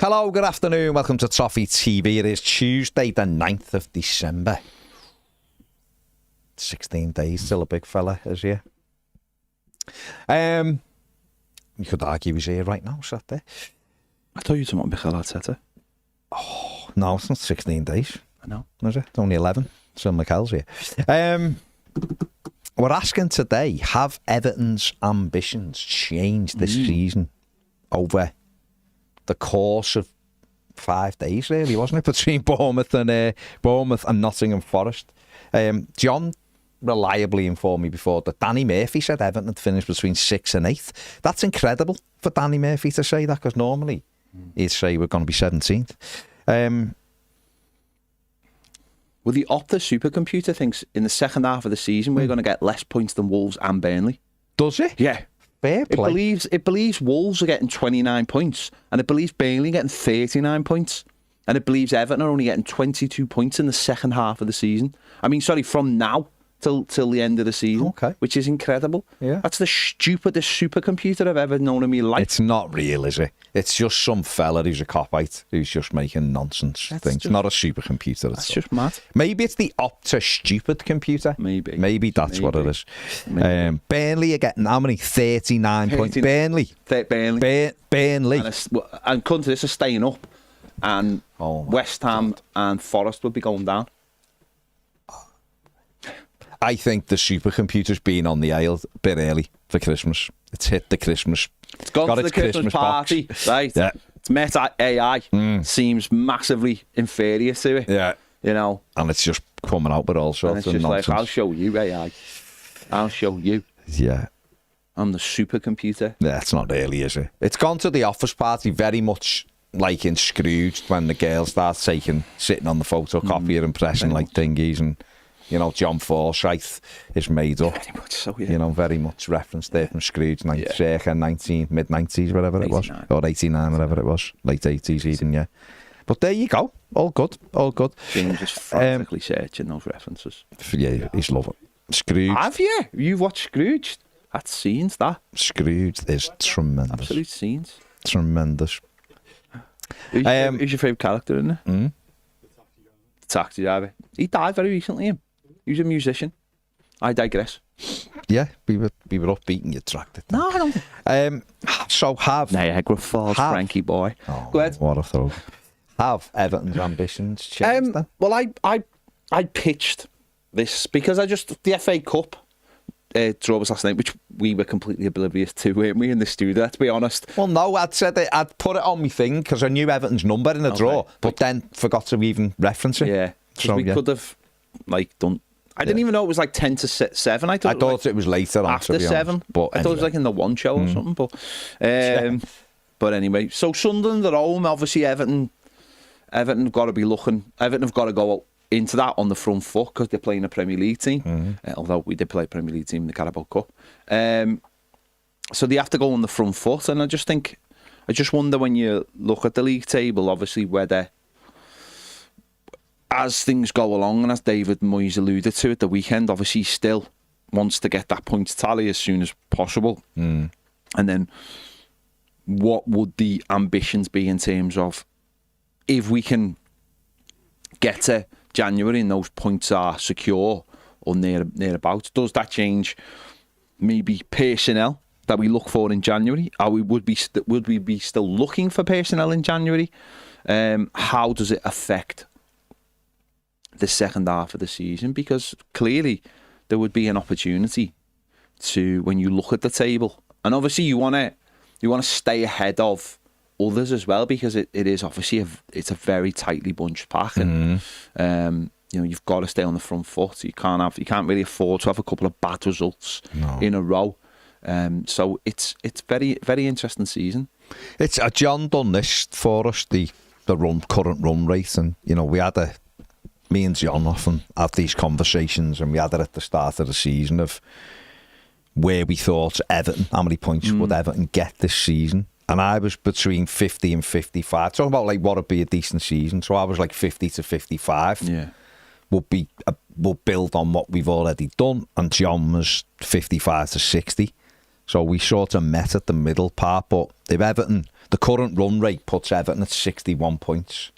Hello, good afternoon. Welcome to Toffee TV. It is Tuesday, the 9th of December. 16 days, still a big fella, is he? You could argue he's here right now, sat there. I thought you were talking about Mikel Arteta. Oh, no, it's not 16 days. I know. Is it? It's only 11. So Mikel's here. We're asking today, have Everton's ambitions changed this season over the course of 5 days, really, wasn't it? Between Bournemouth and Nottingham Forest. John reliably informed me before that Danny Murphy said Everton had finished between 6th and 8th. That's incredible for Danny Murphy to say that, because normally he'd say we're going to be 17th. Well, the Opta supercomputer thinks in the second half of the season we're going to get less points than Wolves and Burnley. Does it? Yeah. Fair play. It believes Wolves are getting 29 points, and it believes Burnley are getting 39 points, and it believes Everton are only getting 22 points in the second half of the season. I mean, sorry, from now till the end of the season, okay, which is incredible. Yeah, that's the stupidest supercomputer I've ever known in my life. It's not real, is it? It's just some fella who's a cop-out who's just making nonsense things. It's not a supercomputer. That's just mad. Maybe it's the Opta stupid computer. Maybe that's what it is. Burnley are getting how many? 39 points. Burnley. Burnley. And country, this is staying up, and West Ham and Forest would be going down. I think the supercomputer's been on the aisle a bit early for Christmas. It's hit the Christmas. It's gone to the Christmas party, right? Yeah. It's met AI. Seems massively inferior to it. Yeah. You know. And it's just coming out with all sorts of nonsense. Like, I'll show you AI. I'll show you. Yeah. On the supercomputer. Yeah, it's not really, is it? It's gone to the office party very much like in Scrooge, when the girl starts sitting on the photocopier and pressing like thingies, and you know, John Forsyth is made up. Very much so, yeah. You know, very much referenced there from Scrooge, circa mid-90s, whatever it was. Or 89, whatever it was. Late 80s even, yeah. But there you go. All good. James is frantically searching those references. Yeah, he's loving it. Scrooge. Have you? You've watched Scrooge? That's scenes, that. Scrooge is tremendous. Absolute scenes. Tremendous. Who's your favourite character in there? The taxi driver. He died very recently, He was a musician. I digress. Yeah, we were upbeating your track. No, I don't. So have Niagara Falls, Frankie boy. Oh, go ahead. What a throw. Have Everton's ambitions changed then? Well, I pitched this because the FA Cup draw was last night, which we were completely oblivious to, weren't we, in the studio, to be honest? Well, no, I'd put it on my thing because I knew Everton's number in the draw, but then forgot to even reference it. Yeah, so we could have done. I didn't even know it was 10 to 7. I thought it was later on, after 7. But I thought it was in the one show or something. But anyway, so Sunderland at home, obviously Everton have got to be looking. Everton have got to go into that on the front foot because they're playing a Premier League team. Although we did play a Premier League team in the Carabao Cup, so they have to go on the front foot. And I just wonder when you look at the league table, obviously whether, as things go along, and as David Moyes alluded to at the weekend, obviously he still wants to get that points tally as soon as possible. And then what would the ambitions be in terms of if we can get to January and those points are secure or nearabouts? Does that change maybe personnel that we look for in January? Would we be still looking for personnel in January? How does it affect the second half of the season? Because clearly there would be an opportunity to, when you look at the table, and obviously you want to stay ahead of others as well, because it is obviously it's a very tightly bunched pack, and you've got to stay on the front foot. You can't really afford to have a couple of bad results in a row. So it's very, very interesting season. It's John done this for us, the current run rate, and we had me and John often have these conversations, and we had it at the start of the season of where we thought Everton, how many points would Everton get this season. And I was between 50 and 55. Talking about what would be a decent season. So I was 50 to 55. Yeah. We'll build on what we've already done. And John was 55 to 60. So we sort of met at the middle part. But if Everton, the current run rate puts Everton at 61 points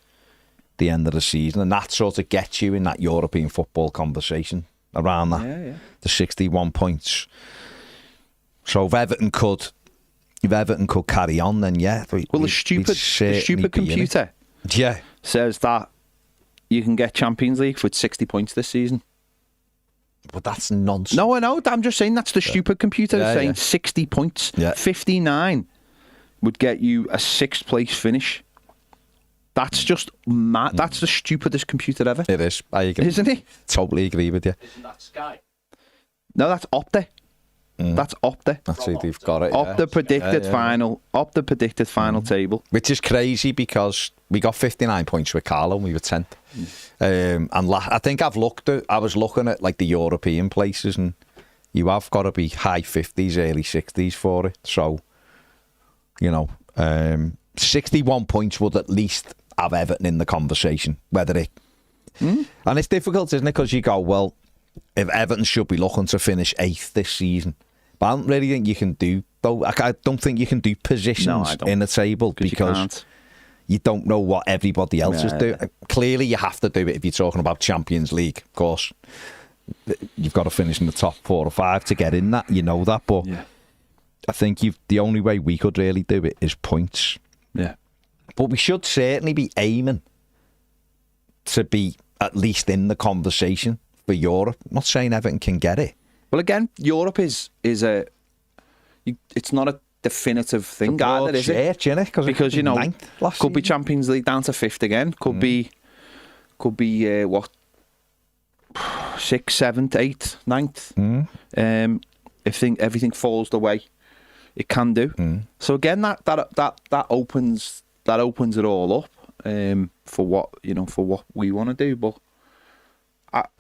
at the end of the season, and that sort of gets you in that European football conversation around that, the 61 points. So if Everton could carry on, then yeah. Well, the stupid computer says that you can get Champions League with 60 points this season. But that's nonsense. No, I know. I'm just saying that's the stupid computer saying 60 points. 59 would get you a 6th place finish. That's just mad. That's the stupidest computer ever. It is. I agree. Isn't it? Totally agree with you. Isn't that Sky? No, that's Opta. That's Opta. That's it. They've got it. Opta predicted final. Opta predicted final table. Which is crazy because we got 59 points with Carlo and we were 10th. And I think I was looking at like the European places, and you have got to be high 50s, early 60s for it. So, 61 points would at least have Everton in the conversation. Whether it... And it's difficult, isn't it? Because you go, well, if Everton should be looking to finish 8th this season. But I don't really think you can do, though. I don't think you can do positions in a table because you don't know what everybody else is doing. Clearly, you have to do it if you're talking about Champions League, of course. You've got to finish in the top 4 or 5 to get in that. You know that. But I think the only way we could really do it is points. Yeah. But we should certainly be aiming to be at least in the conversation for Europe. I'm not saying Everton can get it. Well, again, Europe is it's not a definitive thing, either, is it? Because could be Champions League down to 5th again. Could be what 6th, 7th, 8th, 9th. If everything falls the way it can do. So again, that opens it all up for what we want to do. But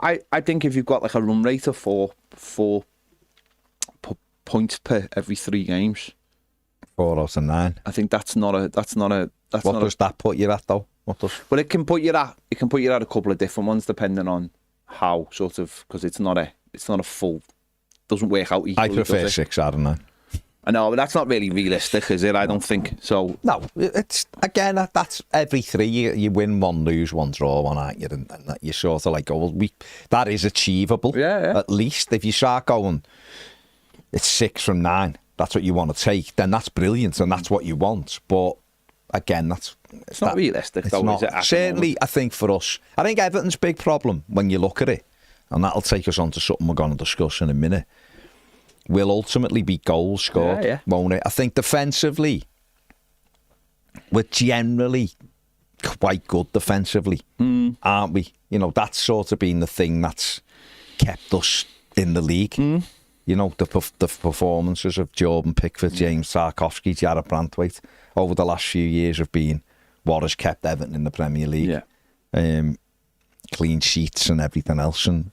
I think if you've got like a run rate of four points per every 3 games, 4 out of 9. I think that's not a. What does that put you at though? Well, it can put you at a couple of different ones depending on how sort of, because it's not a full. Doesn't work out equally. I prefer 6 out of 9. I know, but that's not really realistic, is it? I don't think so. No, it's again that's every 3 you win 1, lose 1, draw 1, aren't you? And that you sort of like go, well, that is achievable. Yeah. At least if you start going, it's 6 from 9. That's what you want to take. Then that's brilliant, and that's what you want. But again, it's not realistic, though. Is it? Certainly, I think for us, I think Everton's big problem when you look at it, and that'll take us on to something we're going to discuss in a minute, will ultimately be goals scored, won't it? I think defensively, we're generally quite good defensively, aren't we? That's sort of been the thing that's kept us in the league. The performances of Jordan Pickford, James Tarkowski, Jarrod Branthwaite over the last few years have been what has kept Everton in the Premier League. Clean sheets and everything else. And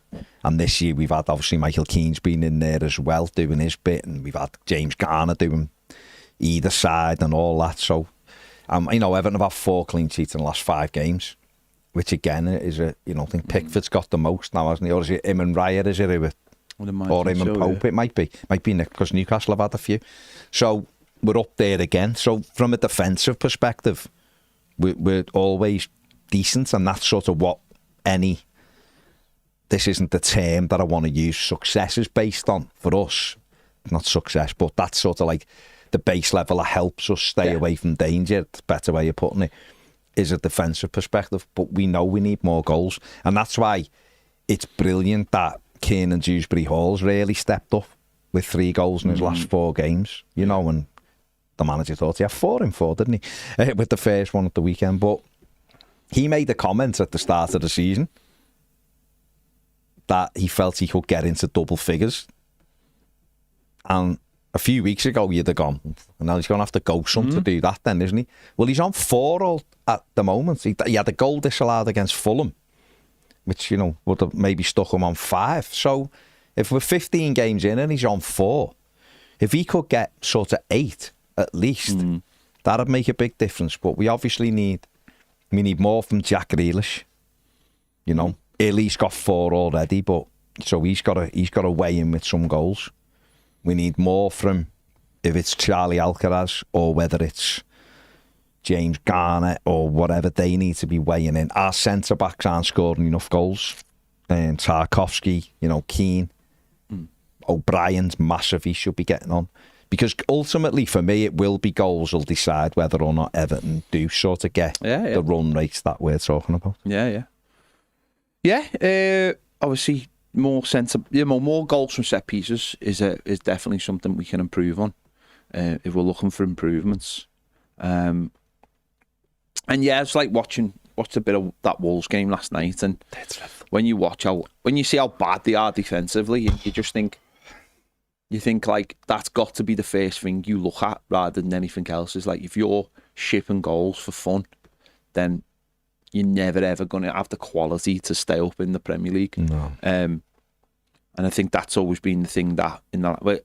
this year we've had, obviously, Michael Keane's been in there as well, doing his bit, and we've had James Garner doing either side and all that. So, Everton have had 4 clean sheets in the last 5 games, which again is I think Pickford's got the most now, hasn't he? Or is it him and Raya, is it? Or him and Pope, it might be. Might be Nick, because Newcastle have had a few. So we're up there again. So from a defensive perspective, we're always decent, and that's sort of what this isn't the term that I want to use, success is based on for us. Not success, but that's sort of like the base level that helps us stay away from danger. The better way of putting it is a defensive perspective, but we know we need more goals, and that's why it's brilliant that Kiernan Dewsbury Hall's really stepped up with 3 goals in his last 4 games, and the manager thought he had 4 in 4, didn't he? With the first one at the weekend. But he made a comment at the start of the season that he felt he could get into double figures. And a few weeks ago, you'd have gone, and now he's going to have to go some to do that then, isn't he? Well, he's on 4 at the moment. He had a goal disallowed against Fulham, which, would have maybe stuck him on 5. So if we're 15 games in and he's on 4, if he could get sort of 8 at least, that'd make a big difference. But we obviously need more from Jack Grealish. Illy's got 4 already, but so he's got to weigh in with some goals. We need more from if it's Charlie Alcaraz or whether it's James Garner or whatever, they need to be weighing in. Our centre-backs aren't scoring enough goals. Tarkovsky, Keane, O'Brien's massive, he should be getting on. Because ultimately, for me, it will be goals will decide whether or not Everton do sort of get the run rates that we're talking about. Yeah. Obviously, more goals from set pieces is definitely something we can improve on if we're looking for improvements. And yeah, it's like watched a bit of that Wolves game last night, and when you see how bad they are defensively, you just think. You think like that's got to be the first thing you look at rather than anything else. Is like if you're shipping goals for fun, then you're never ever going to have the quality to stay up in the Premier League. No. And I think that's always been the thing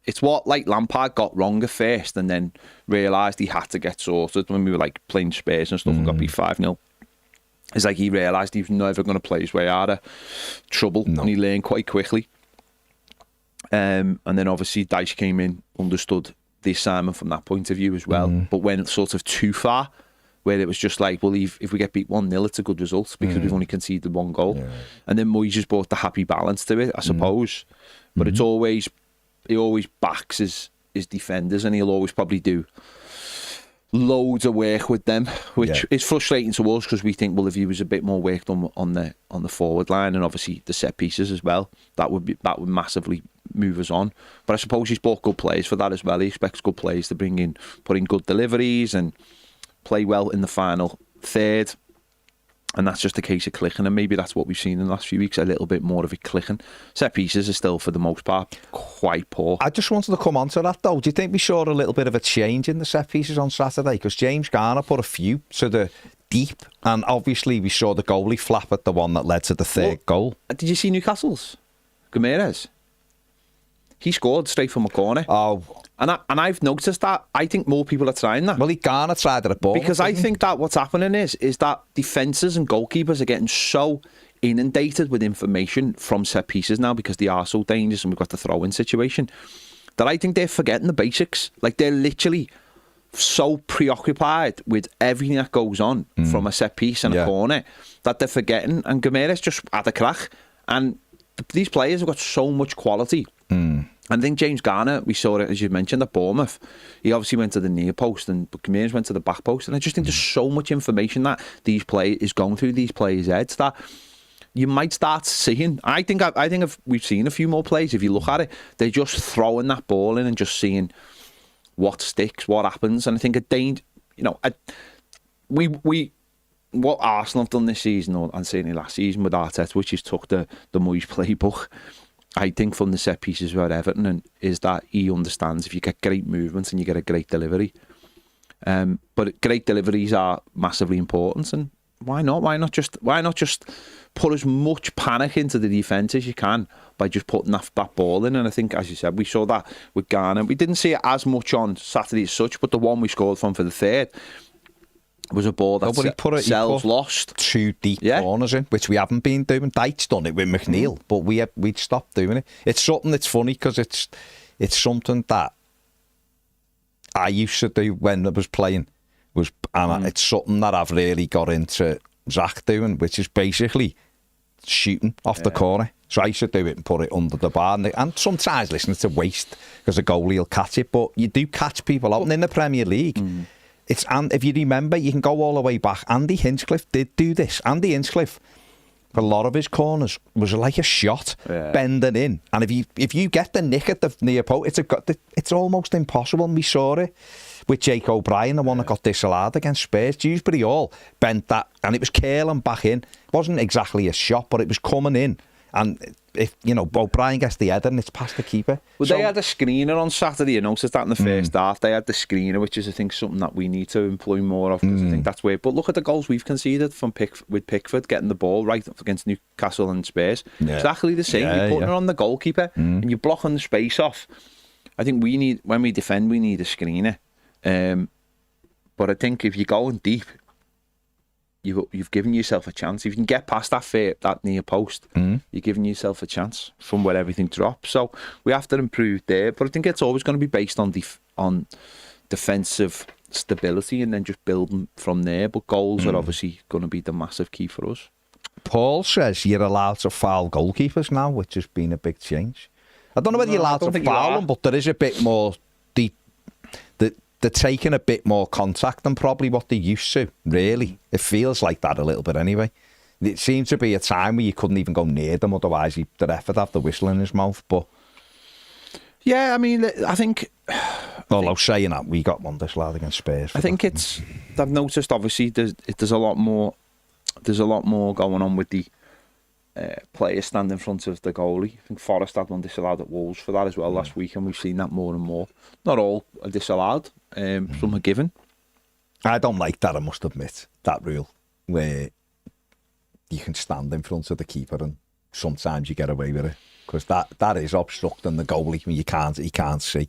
it's what like Lampard got wrong at first, and then realised he had to get sorted when we were like playing Spurs and stuff and got beat 5-0. It's like he realised he was never going to play his way out of trouble, and he learned quite quickly. And then obviously Dyche came in, understood the assignment from that point of view as well, but went sort of too far, where it was just like, well, if we get beat 1-0, it's a good result because we've only conceded one goal. Yeah. And then Moyes just brought the happy balance to it, I suppose. But he always backs his defenders, and he'll always probably do loads of work with them, which is frustrating to us because we think, well, if he was a bit more work done on the forward line and obviously the set pieces as well, that would massively move us on. But I suppose he's bought good players for that as well. He expects good players to put in good deliveries and play well in the final third. And that's just a case of clicking, and maybe that's what we've seen in the last few weeks, a little bit more of it clicking. Set pieces are still, for the most part, quite poor. I just wanted to come on to that, though. Do you think we saw a little bit of a change in the set pieces on Saturday? Because James Garner put a few to the deep, and obviously we saw the goalie flap at the one that led to the third goal. Did you see Newcastle's? Gomes? He scored straight from a corner. Oh. And I've noticed that. I think more people are trying that. Well, Garner tried it at ball. Because I think that what's happening is that defences and goalkeepers are getting so inundated with information from set pieces now because they are so dangerous and we've got the throw-in situation that I think they're forgetting the basics. Like, they're literally so preoccupied with everything that goes on from a set piece and a corner that they're forgetting. And Gomes just had a crack. And these players have got so much quality. I think James Garner, we saw it, as you mentioned, at Bournemouth. He obviously went to the near post, but Gomes went to the back post. And I just think there's so much information that these players is going through these players' heads that you might start seeing. I think we've seen a few more plays. If you look at it, they're just throwing that ball in and just seeing what sticks, what happens. And I think what Arsenal have done this season, and certainly last season with Arteta, which is took the Moyes playbook, I think, from the set pieces with Everton, and is that he understands if you get great movements and you get a great delivery. But great deliveries are massively important, and why not? Why not just put as much panic into the defence as you can by just putting that ball in? And I think, as you said, we saw that with Garner. We didn't see it as much on Saturday as such, but the one we scored from for the third was a ball that Sells lost. 2 deep corners in, which we haven't been doing. Dyche's done it with McNeil, but we'd stopped doing it. It's something that's funny because it's something that I used to do when I was playing. It's something that I've really got into Zach doing, which is basically shooting off the corner. So I used to do it and put it under the bar. And sometimes, listen, it's a waste because the goalie will catch it, but you do catch people out. And in the Premier League... And if you remember, you can go all the way back. Andy Hinchcliffe did do this. Andy Hinchcliffe, a lot of his corners was like a shot bending in, and if you get the nick at the near post, it's almost impossible. And we saw it with Jake O'Brien, the one that got disallowed against Spurs. Dewsbury Hall bent that, and it was curling back in. It wasn't exactly a shot, but it was coming in. And if O'Brien gets the header and it's past the keeper. Well, they had a screener on Saturday. I noticed that in the first half. They had the screener, which is, I think, something that we need to employ more of, because I think that's where. But look at the goals we've conceded from with Pickford getting the ball right up against Newcastle and Spurs. Exactly the same. You're putting it on the goalkeeper and you're blocking the space off. I think when we defend, we need a screener. But I think if you're going deep, you've given yourself a chance. If you can get past that near post, you're giving yourself a chance from where everything drops. So we have to improve there. But I think it's always going to be based on on defensive stability and then just building from there. But goals are obviously going to be the massive key for us. Paul says you're allowed to foul goalkeepers now, which has been a big change. I don't know whether you're allowed to foul them, but there is a bit more. They're taking a bit more contact than probably what they used to, really. It feels like that a little bit anyway. It seemed to be a time where you couldn't even go near them, otherwise the ref would have the whistle in his mouth. But yeah, I mean, I think... Although saying that, we got one disallowed against Spurs. I think I've noticed, obviously, there's a lot more going on with the players standing in front of the goalie. I think Forest had one disallowed at Wolves for that as well last week, and we've seen that more and more. Not all are disallowed, some are given. I don't like that, I must admit, that rule, where you can stand in front of the keeper and sometimes you get away with it. Because that is obstructing the goalie when he can't see.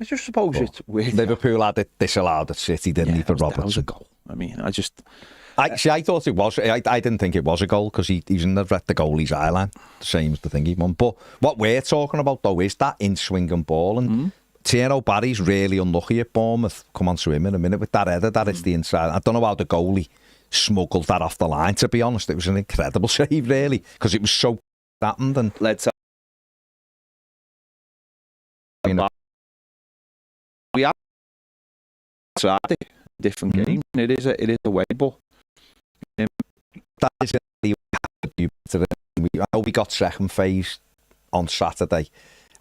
I just suppose it's weird. Liverpool had it disallowed at City, didn't he, for Robertson? That was a goal. I mean, I thought it was. I didn't think it was a goal because he didn't have read the goalie's eye line, the same as the thing he won. But what we're talking about, though, is that in-swinging ball. And Tierno Barry's really unlucky at Bournemouth. Come on to him in a minute with that header. That is the inside. I don't know how the goalie smuggled that off the line, to be honest. It was an incredible save, really, because it was so happened. And let's we are a different game. It is a way, but that is really I know we got second phase on Saturday,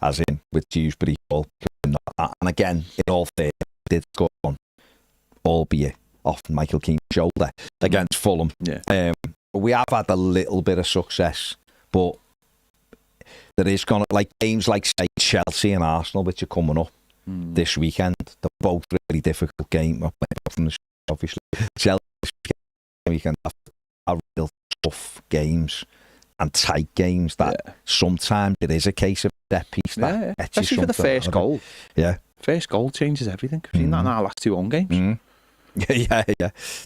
as in with Dewsbury Hall, and again, in all fairness, did go on, albeit off Michael Keane's shoulder against Fulham. Yeah. We have had a little bit of success, but there is going to, like games like say Chelsea and Arsenal, which are coming up this weekend. They're both really difficult games. Obviously, Chelsea weekend are real tough games and tight games that sometimes it is a case of set piece that especially for the first goal. Yeah, first goal changes everything. We've seen that in our last two home games. Yeah,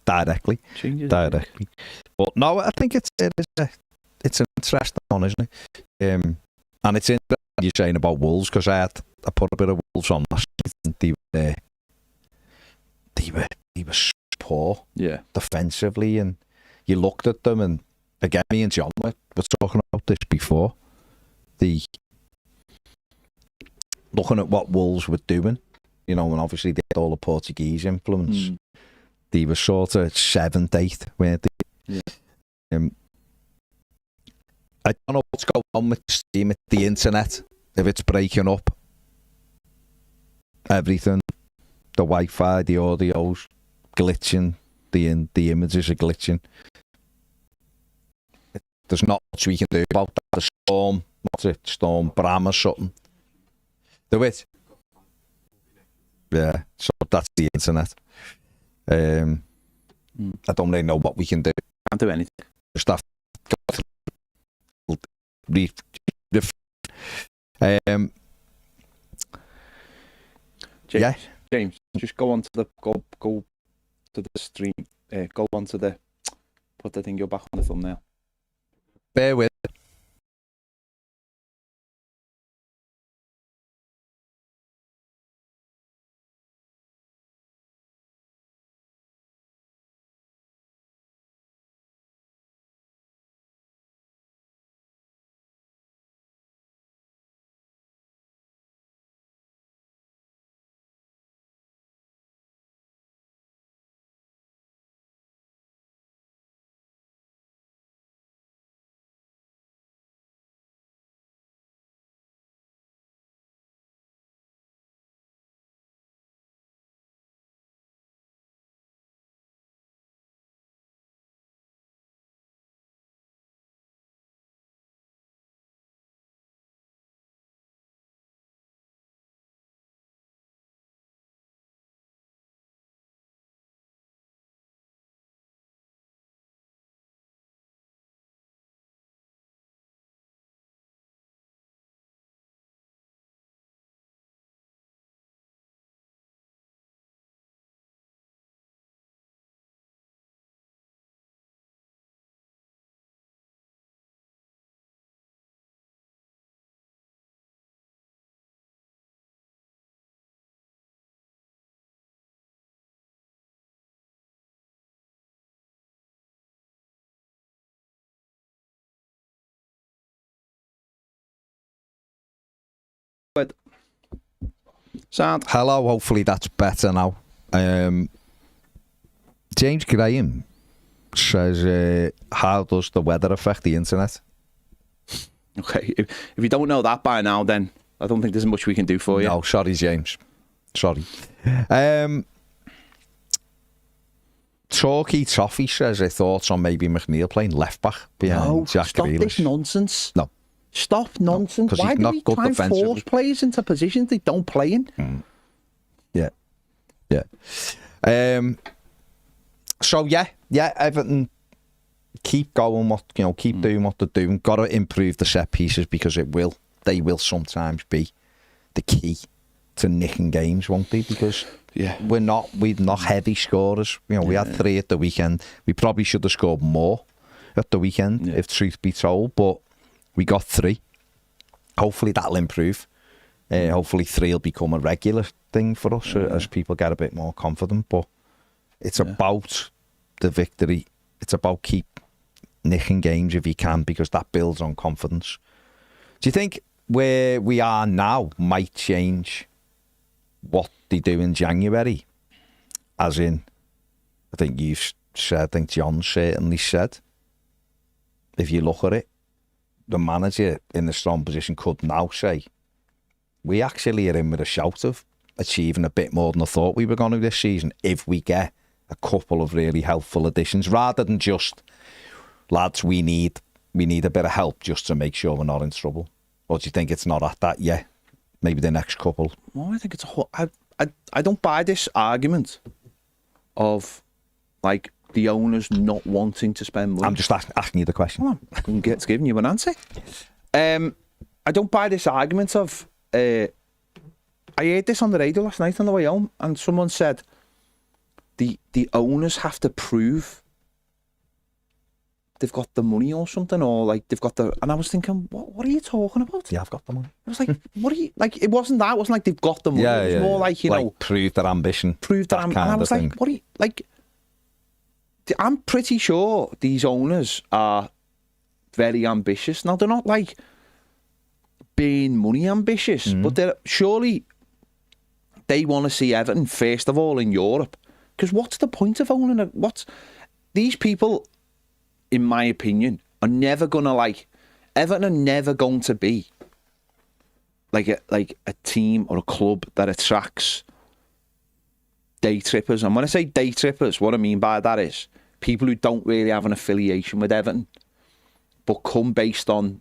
directly. Changes directly. But no, I think it's an interesting one, isn't it? And it's interesting you're saying about Wolves, because I put a bit of Wolves on last night. They were so poor defensively, and you looked at them, and again, me and John were talking about this before. Looking at what Wolves were doing, and obviously they had all the Portuguese influence. They were sort of 7th, 8th, weren't they? Yeah. I don't know what's going on with the internet, if it's breaking up. Everything, the Wi-Fi, the audio's glitching, the images are glitching. There's not much we can do about that. The storm, what's it, Storm Bram or something. Do it? Yeah, so that's the internet. I don't really know what we can do. Can't do anything. Just have to James, just go on to the go to the stream. Go on to the put the thing. You're back on the thumbnail. Bear with. But sound. Hello, hopefully that's better now. James Graham says, how does the weather affect the internet? Okay, if you don't know that by now, then I don't think there's much we can do for you. No, sorry, James. Sorry. Toffee says his thoughts on maybe McNeil playing left back behind Jack stop Grealish. This nonsense. No. Stop nonsense. No, Why he's do not we good try and defensively. force players into positions they don't play in? Yeah. So Everton keep going keep doing what they're doing. Got to improve the set pieces because they will sometimes be the key to nicking games, won't they? Because we're not heavy scorers. We had 3 at the weekend. We probably should have scored more at the weekend, if truth be told, but we got 3. Hopefully that'll improve. Hopefully 3 will become a regular thing for us as people get a bit more confident. But it's about the victory. It's about keep nicking games if you can, because that builds on confidence. Do you think where we are now might change what they do in January? As in, I think you've said, I think John certainly said, if you look at it, the manager in a strong position could now say, we actually are in with a shout of achieving a bit more than I thought we were going to this season if we get a couple of really helpful additions, rather than just, lads, we need a bit of help just to make sure we're not in trouble. Or do you think it's not at that yet? Maybe the next couple. Well, I think it's a whole... I don't buy this argument of like the owners not wanting to spend money. I'm just asking you the question. Well, I'm giving you an answer. I don't buy this argument of... I heard this on the radio last night on the way home, and someone said the owners have to prove they've got the money or something, or like they've got the... And I was thinking, what are you talking about? Yeah, I've got the money. I was like, what are you... Like, it wasn't like they've got the money. It was more like, you know... prove their ambition. Prove their ambition. And I was like, what are you... Like, I'm pretty sure these owners are very ambitious. Now, they're not like being money ambitious, but they're surely... They want to see Everton, first of all, in Europe. Because what's the point of owning a... These people... in my opinion, are never going to Everton are never going to be like a team or a club that attracts day trippers. And when I say day trippers, what I mean by that is people who don't really have an affiliation with Everton, but come based on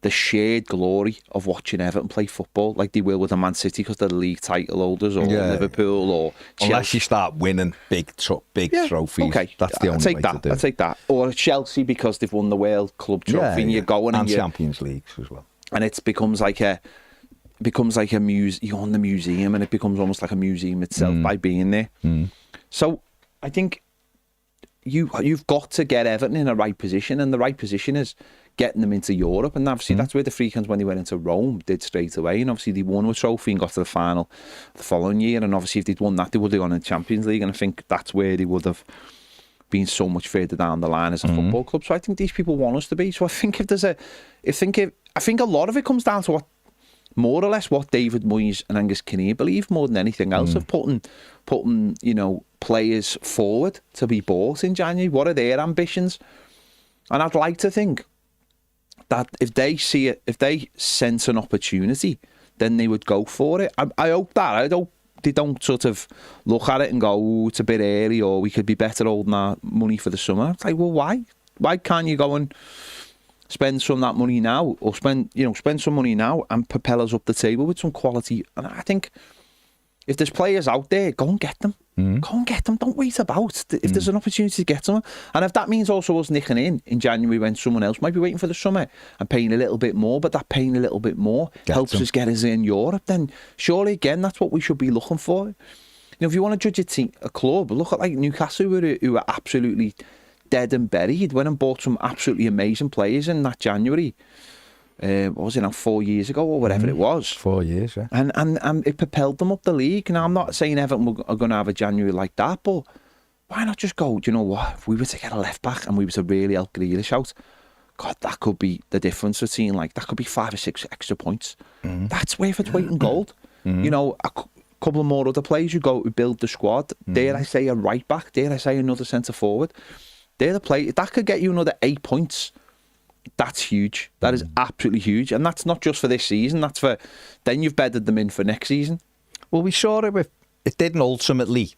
the shared glory of watching Everton play football, like they will with a Man City because they're the league title holders, or Liverpool, or Chelsea. Unless you start winning big trophies. Okay, that's the only way to do it. I'll take that. Or Chelsea because they've won the World Club Trophy, and you're going and Champions Leagues as well. And it becomes like a museum. You're on the museum, and it becomes almost like a museum itself by being there. So I think you've got to get Everton in the right position, and the right position is getting them into Europe. And obviously that's where the Freakins, when they went into Rome, did straight away. And obviously they won a trophy and got to the final the following year. And obviously if they'd won that, they would have gone in the Champions League. And I think that's where they would have been so much further down the line as a football club. So I think these people want us to be. So I think I think a lot of it comes down to what, more or less, what David Moyes and Angus Kinnear believe more than anything else, of putting players forward to be bought in January. What are their ambitions? And I'd like to think that if they see it, if they sense an opportunity, then they would go for it. I hope that. I hope they don't sort of look at it and go, oh, it's a bit early, or we could be better holding our money for the summer. It's like, well, why? Why can't you go and spend some of that money now, or spend some money now and propel us up the table with some quality? And I think if there's players out there, go and get them. Go and get them. Don't wait about. If there's an opportunity to get them, and if that means also us nicking in January when someone else might be waiting for the summer and paying a little bit more, but that paying a little bit more helps us get us in Europe, then surely again that's what we should be looking for. If you want to judge a club, look at like Newcastle, who are absolutely dead and buried. Went and bought some absolutely amazing players in that January. What was it now, 4 years ago or whatever it was? 4 years, yeah. And it propelled them up the league. Now, I'm not saying Everton are going to have a January like that, but why not just go, do you know what? If we were to get a left back and we were to really help Grealish out, God, that could be the difference between, like, that could be 5 or 6 extra points. That's worth its weight in gold. You know, a couple of more other players who build the squad. Dare I say a right back? Dare I say another centre forward? They're the play that could get you another 8 points. That's huge. That is absolutely huge, and that's not just for this season. That's for then you've bedded them in for next season. Well, we saw it with. It didn't ultimately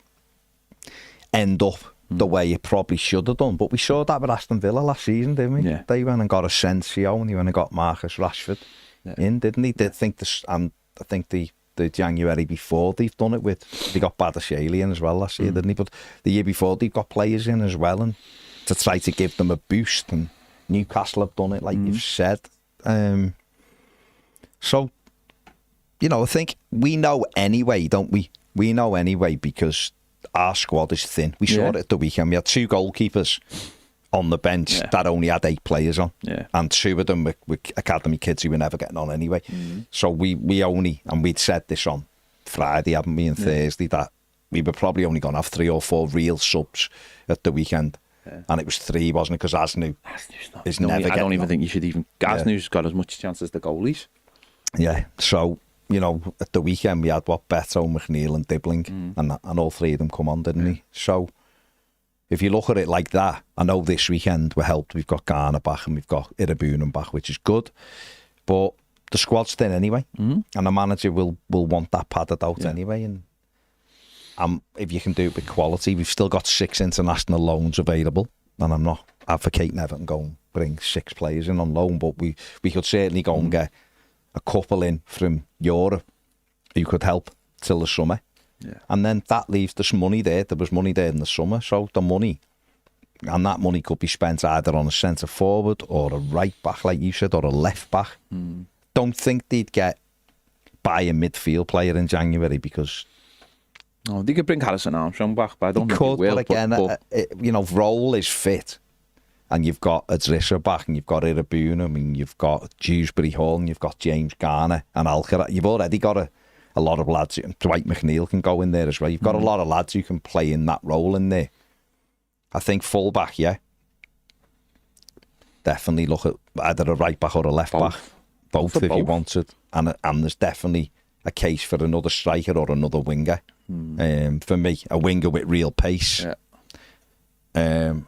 end up the way it probably should have done, but we saw that with Aston Villa last season, didn't we? Yeah. They went and got Asensio, and they went and got Marcus Rashford in, didn't they? They think this, and I think the January before they've done it with, they got Bardashali in as well last year, didn't they? But the year before they've got players in as well, and to try to give them a boost. And Newcastle have done it, like you've said. So, you know, I think we know anyway, don't we? We know anyway because our squad is thin. We saw it at the weekend. We had 2 goalkeepers on the bench that only had 8 players on. Yeah. And 2 of them were academy kids who were never getting on anyway. So we only, and we'd said this on Friday, haven't we, and Thursday, that we were probably only going to have 3 or 4 real subs at the weekend. And it was 3, wasn't it? Because Asnu is never getting I don't even on. think you should even... Asnu's got as much chance as the goalies. Yeah, so, you know, at the weekend we had, Beto, McNeil and Dibbling, and all 3 of them come on, didn't they? So, if you look at it like that, I know this weekend we're helped. We've got Garner back and we've got Irabunen back, which is good. But the squad's thin anyway, and the manager will want that padded out anyway. And if you can do it with quality, we've still got 6 international loans available, and I'm not advocating Everton go and bring 6 players in on loan, but we could certainly go and get a couple in from Europe who could help till the summer. Yeah. And then that leaves this money there. There was money there in the summer, so the money, and that money could be spent either on a centre forward or a right back, like you said, or a left back. Don't think they'd buy a midfield player in January because... No, they could bring Harrison Armstrong back, but I don't think they will. But again, you know, Roll is fit, and you've got Adrissa back, and you've got Irabunen, and you've got Dewsbury Hall, and you've got James Garner and Alcaraz. You've already got a lot of lads. Dwight McNeil can go in there as well. You've got a lot of lads who can play in that role in there. I think full back, definitely look at either a right back or a left back, both if you wanted, and there's definitely a case for another striker or another winger. For me, a winger with real pace. Frankelino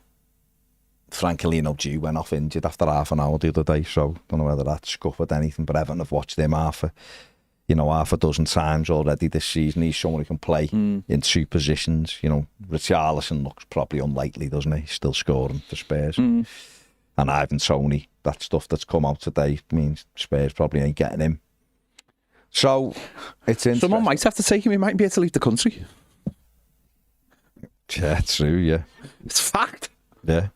Jew went off injured after half an hour the other day, so don't know whether that scuppered anything, but Everton have watched him half a dozen times already this season. He's someone who can play in 2 positions. You know, Richarlison looks probably unlikely, doesn't he? He's still scoring for Spurs. And Ivan Toney, that stuff that's come out today means Spurs probably ain't getting him. So, it's interesting. Someone might have to take him. He might be able to leave the country. Yeah, true, yeah. It's fact. Yeah.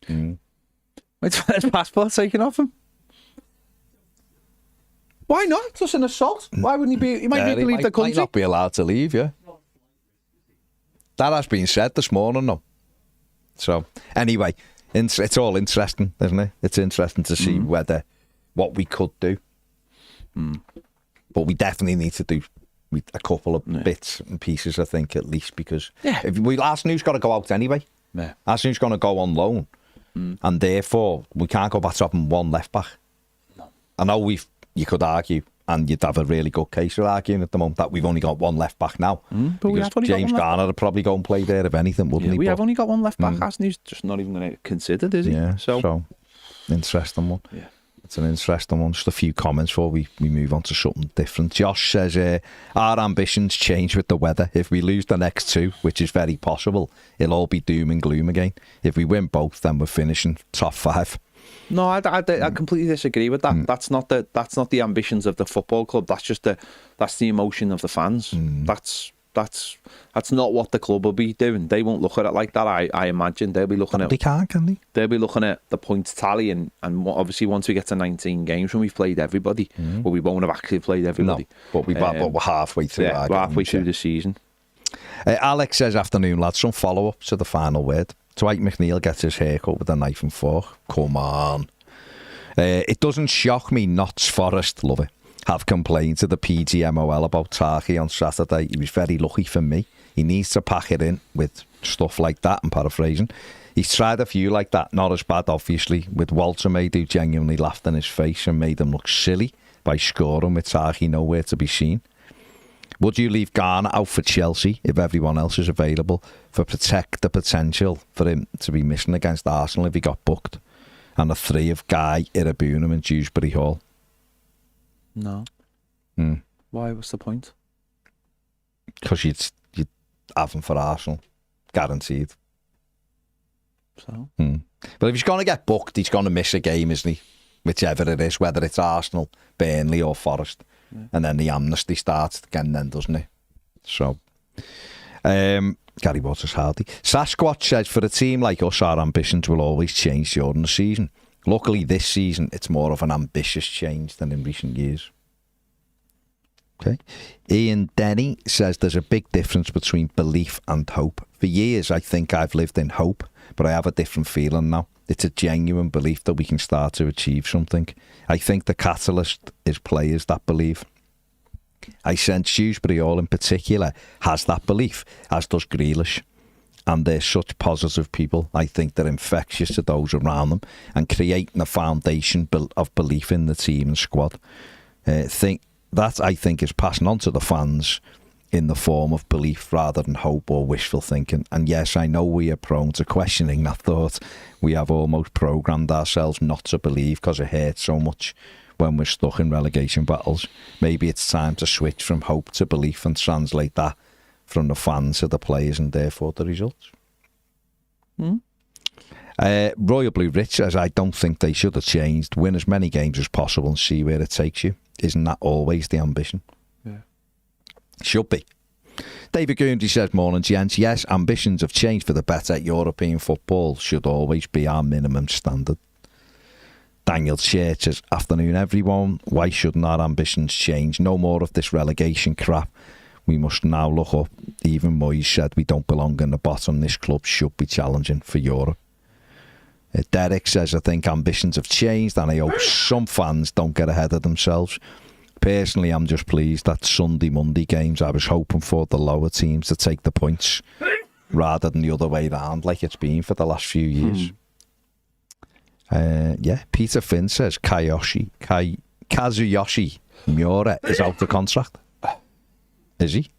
Wait for his passport taken off him. Why not? It's just an assault. Why wouldn't he be? He might be able to leave the country. He might not be allowed to leave, yeah. That has been said this morning, though. So, anyway, it's all interesting, isn't it? It's interesting to see what we could do. But we definitely need to do a couple of bits and pieces, I think, at least, because Arsenal's got to go out anyway. Yeah. Arsenal's going to go on loan, and therefore we can't go back to having 1 left back. No. I know you could argue, and you'd have a really good case for arguing at the moment, that we've only got 1 left back now. But we have only James got 1 Garner would probably go and play there if anything, wouldn't he? We have only got 1 left back. Arsenal's just not even going to consider, is he? Yeah. So interesting one. Yeah. It's an interesting one. Just a few comments before we move on to something different. Josh says, our ambitions change with the weather. If we lose the next 2, which is very possible, it'll all be doom and gloom again. If we win both, then we're finishing top 5. No, I completely disagree with that. That's not the ambitions of the football club. That's the emotion of the fans. That's not what the club will be doing. They won't look at it like that. I imagine they'll be looking at. They can't, can they? They'll be looking at the points tally and obviously once we get to 19 games when we've played everybody, well, we won't have actually played everybody. No, but we're halfway through. Yeah, we're halfway through the season. Alex says, afternoon lads, some follow up to the final word. Dwight McNeil gets his haircut with a knife and fork. Come on. It doesn't shock me Notts Forest, love it, have complained to the PGMOL about Tarky on Saturday. He was very lucky for me. He needs to pack it in with stuff like that, I'm paraphrasing. He's tried a few like that, not as bad, obviously, with Walter Maid, who genuinely laughed in his face and made him look silly by scoring with Tahi nowhere to be seen. Would you leave Garner out for Chelsea if everyone else is available for protect the potential for him to be missing against Arsenal if he got booked? And a 3 of Guy, Irabunum and Dewsbury Hall. No. Why? What's the point? Because you'd have him for Arsenal. Guaranteed. So? But if he's going to get booked, he's going to miss a game, isn't he? Whichever it is, whether it's Arsenal, Burnley or Forest. Yeah. And then the amnesty starts again then, doesn't it? So, Gary Waters Hardy. Sasquatch says, for a team like us, our ambitions will always change during the season. Luckily, this season, it's more of an ambitious change than in recent years. Okay. Ian Denny says there's a big difference between belief and hope. For years, I think I've lived in hope, but I have a different feeling now. It's a genuine belief that we can start to achieve something. I think the catalyst is players that believe. I sense Dewsbury Hall in particular has that belief, as does Grealish. And they're such positive people. I think they're infectious to those around them and creating a foundation of belief in the team and squad. I think is passing on to the fans in the form of belief rather than hope or wishful thinking. And yes, I know we are prone to questioning that thought. We have almost programmed ourselves not to believe because it hurts so much when we're stuck in relegation battles. Maybe it's time to switch from hope to belief and translate that from the fans to the players and therefore the results. Royal Blue Rich says, I don't think they should have changed. Win as many games as possible and see where it takes you. Isn't that always the ambition? Yeah. Should be. David Goondy says, morning gents, yes, ambitions have changed for the better. European football should always be our minimum standard. Daniel Church says, afternoon everyone, why shouldn't our ambitions change? No more of this relegation crap. We must now look up. Even Moyes said we don't belong in the bottom. This club should be challenging for Europe. Derek says, I think ambitions have changed and I hope some fans don't get ahead of themselves. Personally, I'm just pleased that Sunday, Monday games, I was hoping for the lower teams to take the points rather than the other way round like it's been for the last few years. Peter Finn says, Kazuyoshi Miura is out of contract. Is he?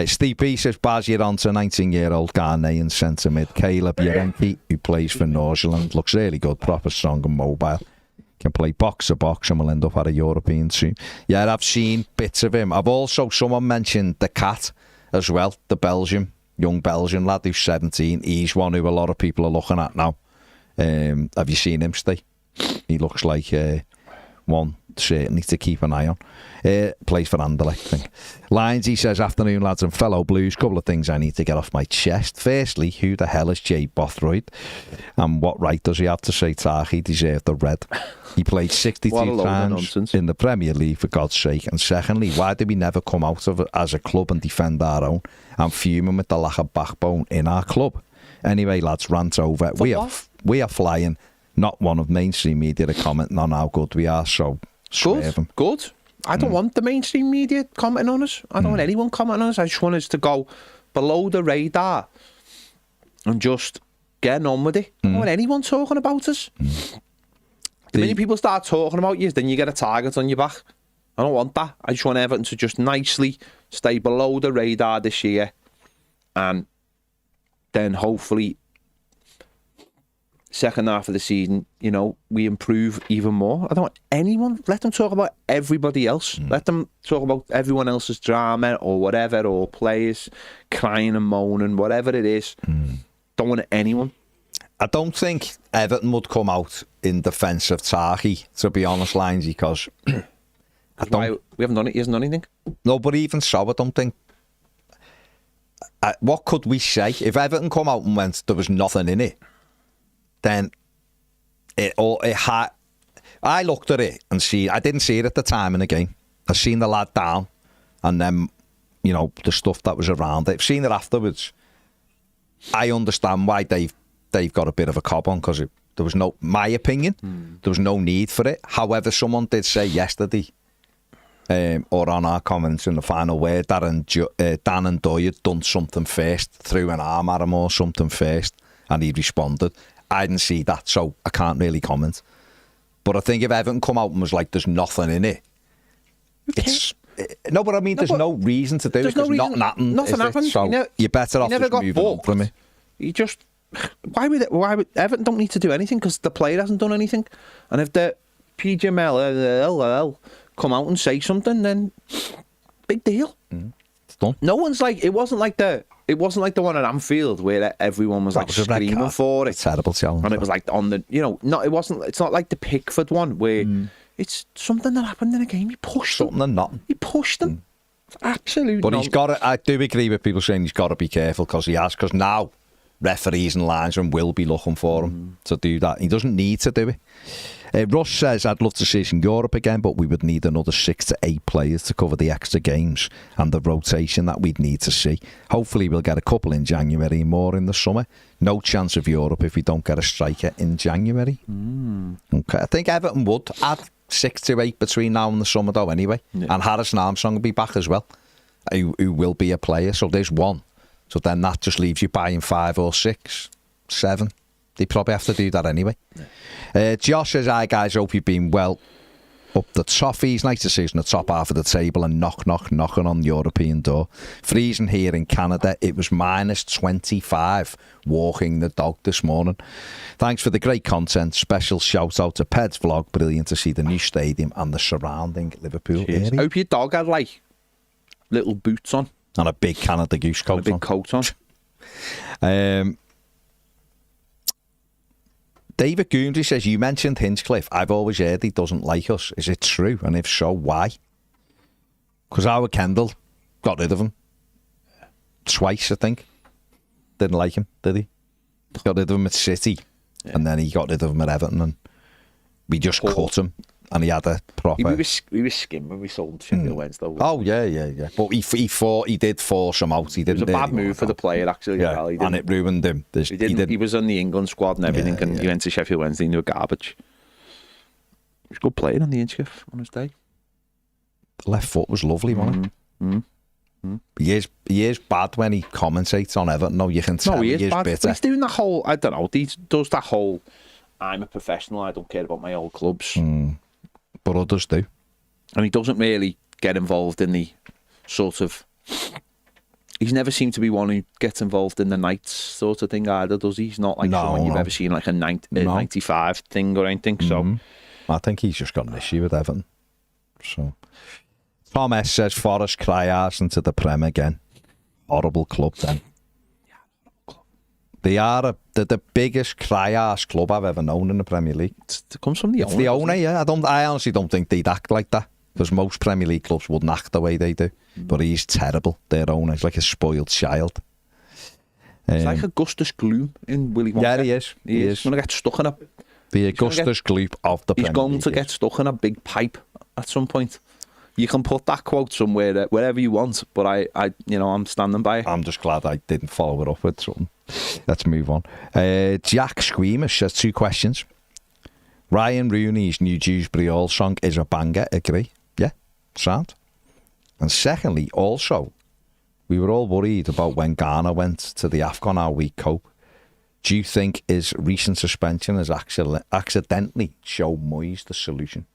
Steve B says, Baz, you're on to 19-year-old Ghanaian centre mid Caleb Yarenki, who plays for Northern. Looks really good, proper strong and mobile. Can play box to box and will end up at a European team. Yeah, I've seen bits of him. I've also, someone mentioned the cat as well, the young Belgian lad who's 17. He's one who a lot of people are looking at now. Have you seen him, Steve? He looks like one certainly to keep an eye on. Plays for Anderlecht, I think. Lines, he says, afternoon lads and fellow Blues, couple of things I need to get off my chest. Firstly, who the hell is Jay Bothroyd? And what right does he have to say Tahi deserved the red? He played 62 times in the Premier League, for God's sake. And secondly, why did we never come out of it as a club and defend our own? I'm fuming with the lack of backbone in our club. Anyway, lads, rant over. We are flying. Not one of mainstream media to comment on how good we are, so Good. I don't want the mainstream media commenting on us. I don't want anyone commenting on us. I just want us to go below the radar and just get on with it. I don't want anyone talking about us. The minute people start talking about you, then you get a target on your back. I don't want that. I just want Everton to just nicely stay below the radar this year, and then hopefully second half of the season, we improve even more. I don't want anyone. Let them talk about everybody else. Let them talk about everyone else's drama or whatever, or players crying and moaning, whatever it is. Don't want anyone. I don't think Everton would come out in defence of Tahi, to be honest, Lines, because we haven't done it. He hasn't done anything. No, but even so, I don't think. What could we say if Everton come out and went, there was nothing in it? Then I looked at it and I didn't see it at the time in the game. I seen the lad down, and then the stuff that was around it. I've seen it afterwards. I understand why they've got a bit of a cob on, because there was my opinion, there was no need for it. However, someone did say yesterday, or on our comments in the final word, that Dan and Doy had done something first, threw an arm at him or something first. and he responded. I didn't see that, so I can't really comment. But I think if Everton come out and was like, there's nothing in it, it's... No, but I mean, there's no reason to do it because nothing happened. Nothing happened. So you're better off just moving on from it. You just... Why would Everton don't need to do anything because the player hasn't done anything. And if the PGML come out and say something, then big deal. It's done. No one's like... It wasn't like the one at Anfield where everyone was like screaming for it. Terrible challenge. And it was like on the... It's not like the Pickford one where... It's something that happened in a game. He pushed them. Something and nothing. He pushed them. Absolutely. But he's got to... I do agree with people saying he's got to be careful because he has. Because now referees and linesmen will be looking for him to do that. He doesn't need to do it. Russ says, I'd love to see us in Europe again, but we would need another 6 to 8 players to cover the extra games and the rotation that we'd need to see. Hopefully we'll get a couple in January and more in the summer. No chance of Europe if we don't get a striker in January. Okay, I think Everton would add 6 to 8 between now and the summer though anyway. And Harrison Armstrong will be back as well, who will be a player. So there's one. So then that just leaves you buying 5 or 6, 7. They probably have to do that anyway. Josh says, hi guys, hope you've been well. Up the Toffee, nice to see us in the top half of the table and knocking on the European door. Freezing here in Canada. It was minus 25 walking the dog this morning. Thanks for the great content. Special shout out to Ped's vlog. Brilliant to see the new stadium and the surrounding Liverpool area. I hope your dog had like little boots on. And a big Canada Goose coat and a big coat on. David Goondry says, you mentioned Hinchcliffe. I've always heard he doesn't like us. Is it true? And if so, why? Because Howard Kendall got rid of him. Twice, I think. Didn't like him, did he? Got rid of him at City. Yeah. And then he got rid of him at Everton. And we just cut him. And he had a proper... We were skinned when we sold Sheffield Wednesday. Oh, yeah. But he did force him out. It was a bad move for the player, actually. Yeah, well, and it ruined him. He was on the England squad and everything, and he went to Sheffield Wednesday and they were garbage. He was a good player on the Hinchcliffe on his day. The left foot was lovely, wasn't it? He is bad when he commentates on Everton. No, you can tell he is bad. Bitter. He's doing that whole... I don't know. He does that whole... I'm a professional. I don't care about my old clubs. But others do. And he doesn't really get involved in the sort of... He's never seemed to be one who gets involved in the nights sort of thing either, does he? He's not like someone you've ever seen like a 95 thing or anything. So I think he's just got an issue with Everton. So Tom S says, Forest cry arse into the Prem again. Horrible club then. They are the biggest cry-arse club I've ever known in the Premier League. It comes from the owner. The owner, yeah. I honestly don't think they'd act like that because most Premier League clubs wouldn't act the way they do. But he's terrible, their owner. He's like a spoiled child. It's like Augustus Gloom in Willy Wonka. Yeah, he is. He's going to get stuck in the Augustus Gloom of the Premier League. He's going to get stuck in a big pipe at some point. You can put that quote somewhere, wherever you want, but I'm standing by it. I'm just glad I didn't follow it up with something. Let's move on. Jack Squeamish has 2 questions. Ryan Rooney's new Dewsbury All song is a banger. Agree? Yeah, sound. And secondly, also, we were all worried about when Ghana went to the AFCON, how we cope. Do you think his recent suspension has accidentally shown Moyes the solution?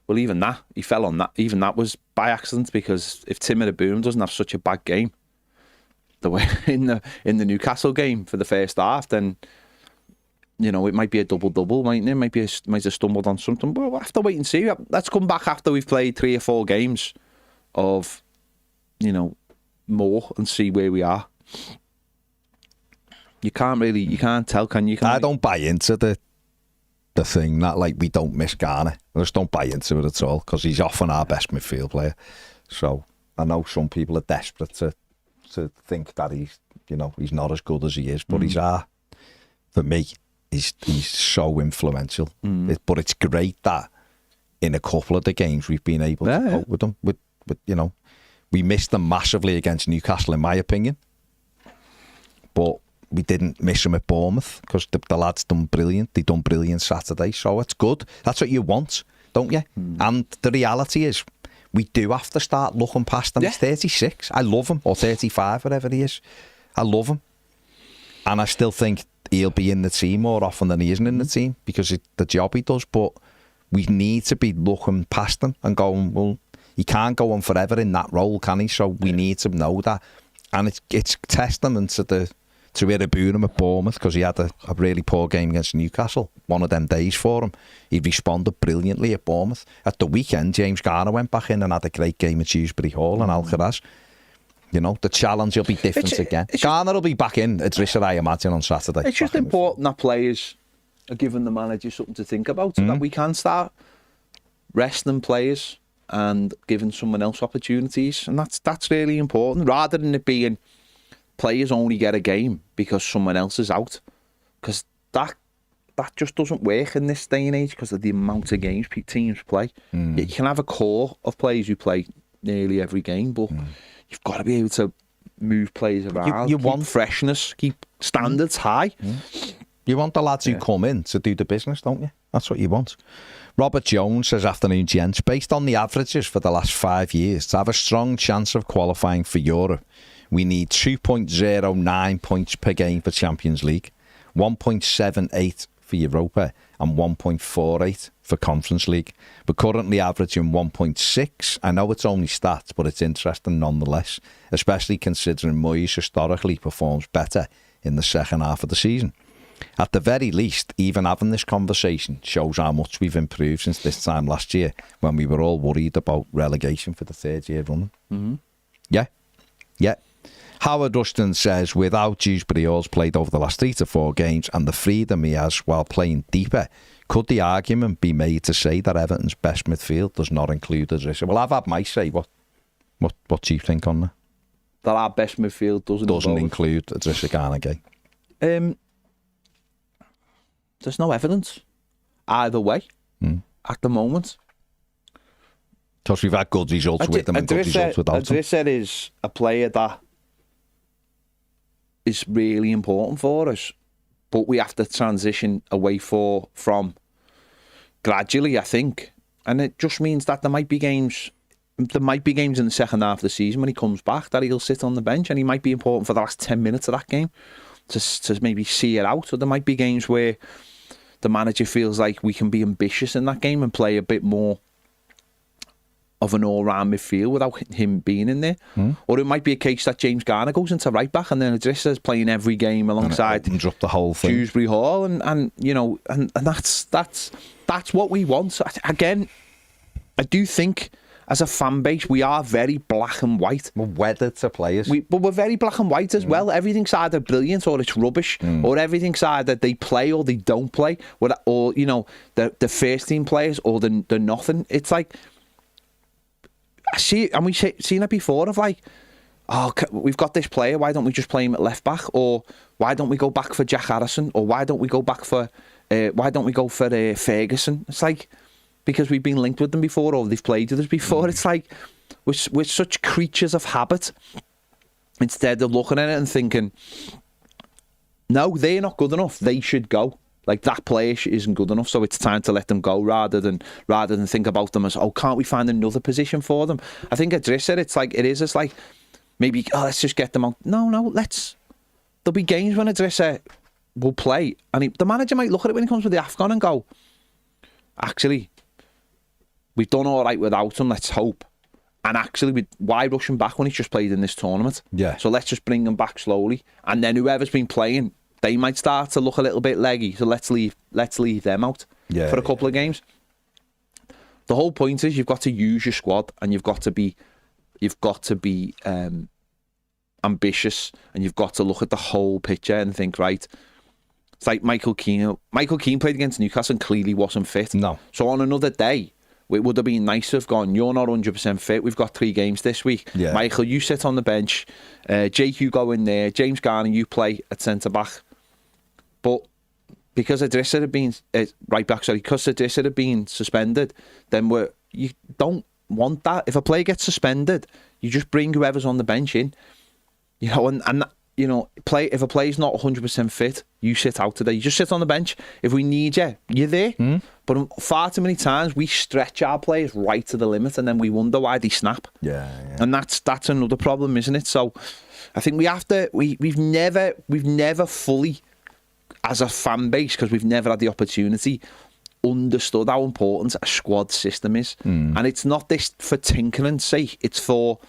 Well, even that, he fell on that. Even that was by accident because if Timothy Boom doesn't have such a bad game, the way in the Newcastle game for the first half, then it might be a double, mightn't it? Might have stumbled on something. But we'll have to wait and see. Let's come back after we've played 3 or 4 games of, more and see where we are. You can't tell, can you? I don't buy into the thing that we don't miss Ghana. I just don't buy into it at all because he's often our best midfield player. So I know some people are desperate to think that he's not as good as he is, but for me, he's so influential. But it's great that in a couple of the games we've been able to cope with them. With we missed them massively against Newcastle, in my opinion, but we didn't miss them at Bournemouth because the lads done brilliant. They done brilliant Saturday, so it's good. That's what you want, don't you? And the reality is, we do have to start looking past him. Yeah. He's 36. I love him, or 35, whatever he is. I love him. And I still think he'll be in the team more often than he isn't in the team because of the job he does. But we need to be looking past him and going, well, he can't go on forever in that role, can he? So we need to know that. And it's testament to Irabunum at Bournemouth, because he had a really poor game against Newcastle, one of them days for him. He responded brilliantly at Bournemouth. At the weekend, James Garner went back in and had a great game at Shrewsbury Hall and Alcaraz. You know, the challenge will be different again. Garner will be back in at Drissa, I imagine, on Saturday. It's just important that players are giving the manager something to think about, so that we can start resting players and giving someone else opportunities. And that's really important, rather than it being players only get a game because someone else is out. Because that just doesn't work in this day and age because of the amount of games teams play. You can have a core of players who play nearly every game, but you've got to be able to move players around. You want freshness, keep standards high. You want the lads who come in to do the business, don't you? That's what you want. Robert Jones says, afternoon, gents. Based on the averages for the last 5 years, to have a strong chance of qualifying for Europe, we need 2.09 points per game for Champions League, 1.78 for Europa, and 1.48 for Conference League. We're currently averaging 1.6. I know it's only stats, but it's interesting nonetheless, especially considering Moyes historically performs better in the second half of the season. At the very least, even having this conversation shows how much we've improved since this time last year, when we were all worried about relegation for the third year running. Mm-hmm. Yeah. Howard Ruston says, without Dewsbury Hall's played over the last 3 to 4 games and the freedom he has while playing deeper, could the argument be made to say that Everton's best midfield does not include Idrissa? Well, I've had my say. What do you think on that? That our best midfield doesn't include Idrissa Gana Gueye? There's no evidence either way at the moment. Because we've had good results with them and good results without them. Idrissa is a player that is really important for us, but we have to transition away from gradually, I think. And it just means that there might be games in the second half of the season when he comes back that he'll sit on the bench and he might be important for the last 10 minutes of that game to maybe see it out. Or there might be games where the manager feels like we can be ambitious in that game and play a bit more of an all-round midfield without him being in there. Or it might be a case that James Garner goes into right back and then Idrissa's playing every game alongside and drop the whole thing. Shrewsbury Hall and you know, and that's what we want. Again, I do think as a fan base we are very black and white. We're wedded to players. But we're very black and white as well. Everything's either brilliant or it's rubbish, or everything's either they play or they don't play, or you know, the first team players or the nothing. It's like, I see it, and we've seen it before of like, oh, we've got this player, why don't we just play him at left back? Or why don't we go back for Jack Harrison? Or why don't we go back for Ferguson? It's like, because we've been linked with them before or they've played with us before. It's like we're such creatures of habit, instead of looking at it and thinking, no, they're not good enough, they should go. Like, that player isn't good enough, so it's time to let them go, rather than think about them as, oh, can't we find another position for them? I think Idrissa, it's like maybe, oh, let's just get them out. No, there'll be games when Idrissa will play and the manager might look at it when he comes with the AFCON and go, actually, we've done all right without him, let's hope. And actually, why rush him back when he's just played in this tournament? Yeah. So let's just bring him back slowly. And then whoever's been playing, they might start to look a little bit leggy. So let's leave them out for a couple of games. The whole point is you've got to use your squad and you've got to be ambitious, and you've got to look at the whole picture and think, right, it's like Michael Keane. Michael Keane played against Newcastle and clearly wasn't fit. No. So on another day, it would have been nice to have gone, you're not 100% fit, we've got 3 games this week. Yeah. Michael, you sit on the bench. Jake, you go in there. James Garner, you play at centre-back. But because Idrissa had been... because Idrissa had been suspended, then you don't want that. If a player gets suspended, you just bring whoever's on the bench in. You know, and you know, if a player's not 100% fit, you sit out today. You just sit on the bench. If we need you, you're there. But far too many times we stretch our players right to the limit, and then we wonder why they snap. Yeah. And that's another problem, isn't it? So I think we have to. We've never fully, as a fan base, because we've never had the opportunity, understood how important a squad system is. And it's not this for tinkering's sake. It's for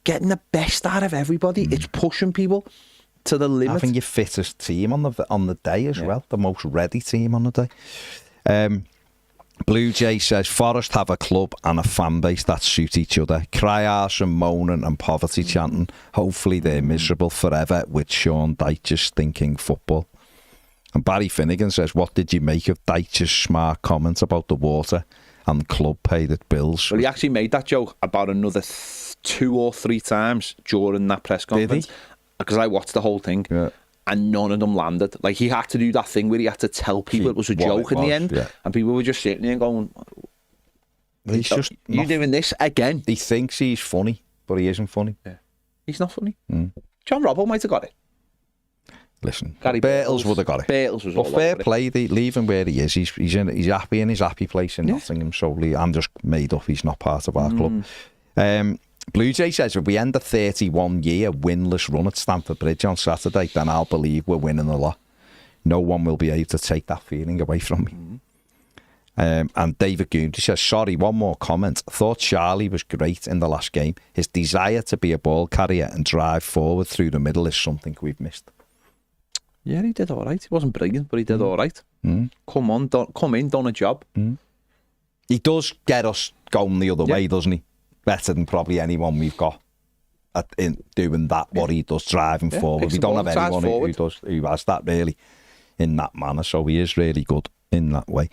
getting the best out of everybody. It's pushing people to the limit. Having your fittest team on the day as well, the most ready team on the day. Blue Jay says Forest have a club and a fan base that suit each other. Cry arse and moaning and poverty chanting. Hopefully they're miserable forever with Sean Dyche's stinking football. And Barry Finnegan says, what did you make of Dyche's smart comments about the water and the club paid its bills? Well, he actually made that joke about another 2 or 3 times during that press conference. Because I watched the whole thing, and none of them landed. Like, he had to do that thing where he had to tell people it was a joke in the end, and people were just sitting there going, he's just you doing this again? He thinks he's funny, but he isn't funny. Yeah. He's not funny. John Robbo might have got it. Listen, Gary Birtles would have got it. Birtles was but all fair over play, they leave him where he is. He's happy in his happy place in Nottingham. So I'm just made up he's not part of our club. Blue Jay says, if we end a 31-year winless run at Stamford Bridge on Saturday, then I'll believe we're winning a lot. No one will be able to take that feeling away from me. And David Goody says, sorry, one more comment. I thought Charlie was great in the last game. His desire to be a ball carrier and drive forward through the middle is something we've missed. Yeah, he did all right. He wasn't brilliant, but he did all right. Come in, done a job. He does get us going the other way, doesn't he? Better than probably anyone we've got in doing that, what he does, driving forward. We don't have anyone who has that really in that manner, so he is really good in that way.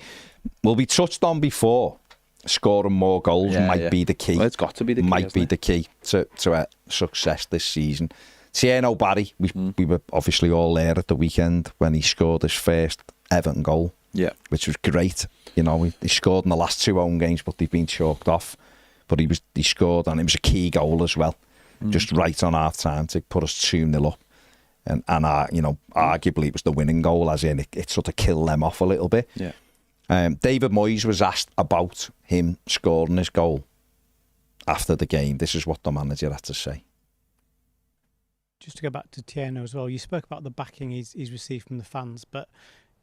Well, we touched on before, scoring more goals might be the key. Well, it's got to be the key. Might be the key to success this season. Tierno Barry, we were obviously all there at the weekend when he scored his first Everton goal, which was great. You know, he scored in the last 2 home games, but they've been chalked off. But he scored, and it was a key goal as well, just right on half time to put us 2-0 up, and arguably it was the winning goal, as in it sort of killed them off a little bit. David Moyes was asked about him scoring his goal after the game. This is what the manager had to say. Just to go back to Tierno as well, you spoke about the backing he's received from the fans, but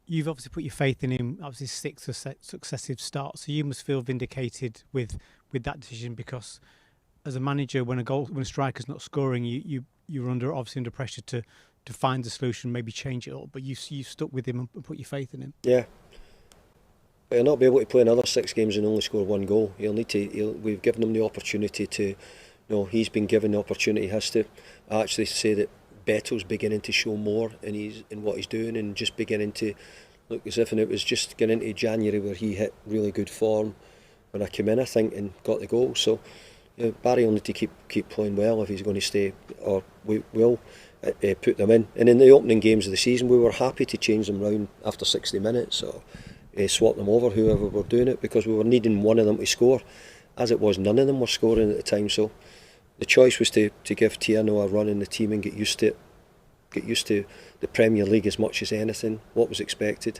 you've obviously put your faith in him, obviously 6 successive starts, so you must feel vindicated with that decision, because as a manager, when a striker's not scoring, you're obviously under pressure to find a solution, maybe change it all, but you stuck with him and put your faith in him. Yeah. But he'll not be able to play another 6 games and only score 1 goal. We've given him the opportunity to, he's been given the opportunity. He has to actually say that Beto's beginning to show more in what he's doing, and just beginning to look as if, and it was just getting into January where he hit really good form when I came in, I think, and got the goal. So Barry will need to keep playing well if he's going to stay, or we will put them in. And in the opening games of the season, we were happy to change them round after 60 minutes, or swap them over, whoever were doing it, because we were needing one of them to score. As it was, none of them were scoring at the time, so the choice was to give Tierno a run in the team and get used to it, get used to the Premier League as much as anything, what was expected.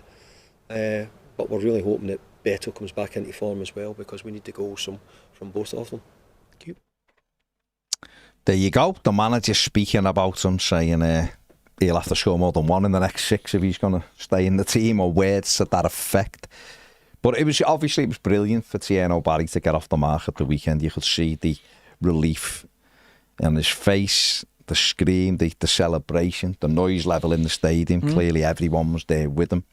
But we're really hoping that Beto comes back into form as well, because we need the goals from both of them. Thank you. There you go. The manager speaking about him, saying he'll have to score more than 1 in the next 6 if he's going to stay in the team, or words to that effect. But it was brilliant for Tierno Barry to get off the mark at the weekend. You could see the relief on his face, the scream, the celebration, the noise level in the stadium. Clearly everyone was there with him.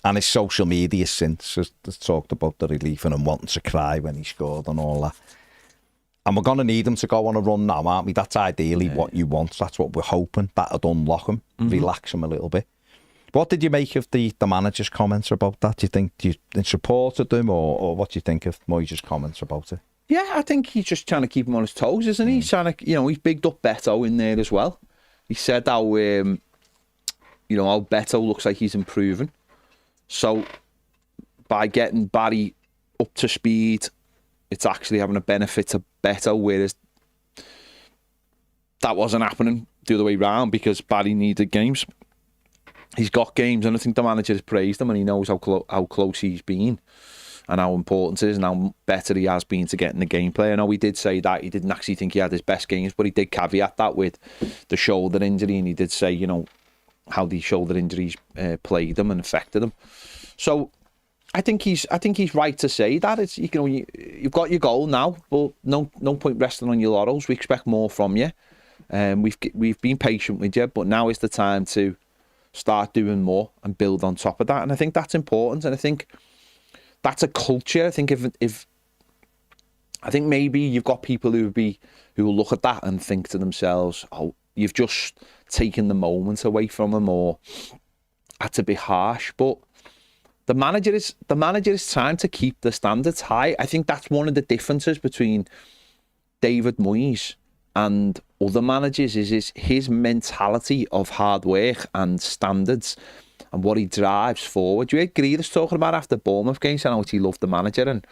And his social media since has talked about the relief and him wanting to cry when he scored and all that. And we're going to need him to go on a run now, aren't we? That's ideally what you want. That's what we're hoping. That'd unlock him, relax him a little bit. What did you make of the manager's comments about that? Do you supported them, or what do you think of Moyes' comments about it? Yeah, I think he's just trying to keep him on his toes, isn't he? He's trying to, he's bigged up Beto in there as well. He said how, how Beto looks like he's improving. So by getting Barry up to speed, it's actually having a benefit to Beto, whereas that wasn't happening the other way round because Barry needed games. He's got games, and I think the manager has praised him, and he knows how close he's been and how important it is and how better he has been to getting the gameplay. I know he did say that he didn't actually think he had his best games, but he did caveat that with the shoulder injury, and he did say, you know, how the shoulder injuries plagued him and affected him. So I think he's right to say that. It's, you know, you've got your goal now, but no point resting on your laurels. We expect more from you. We've been patient with you, but now is the time to start doing more and build on top of that. And I think that's important. And I think that's a culture. I think if I think maybe you've got people who will look at that and think to themselves, oh, you've just taken the moment away from them, or that's a bit harsh. But the manager is trying to keep the standards high. I think that's one of the differences between David Moyes and other managers is his mentality of hard work and standards and what he drives forward. You heard Grealish talking about after Bournemouth games, saying how much he loved the manager, and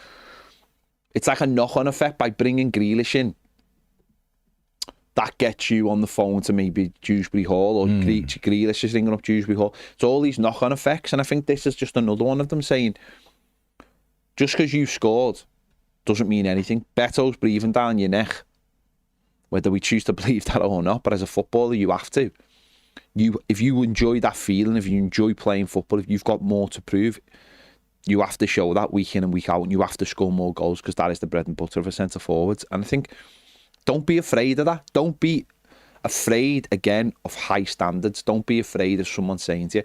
it's like a knock-on effect by bringing Grealish in. That gets you on the phone to maybe Dewsbury Hall, or Grealish is ringing up Dewsbury Hall. It's all these knock-on effects, and I think this is just another one of them, saying just because you scored doesn't mean anything. Beto's breathing down your neck, whether we choose to believe that or not, but as a footballer you have to. If you enjoy that feeling, if you enjoy playing football, if you've got more to prove, you have to show that week in and week out, and you have to score more goals, because that is the bread and butter of a centre forward. And I think, don't be afraid of that. Don't be afraid, again, of high standards. Don't be afraid of someone saying to you,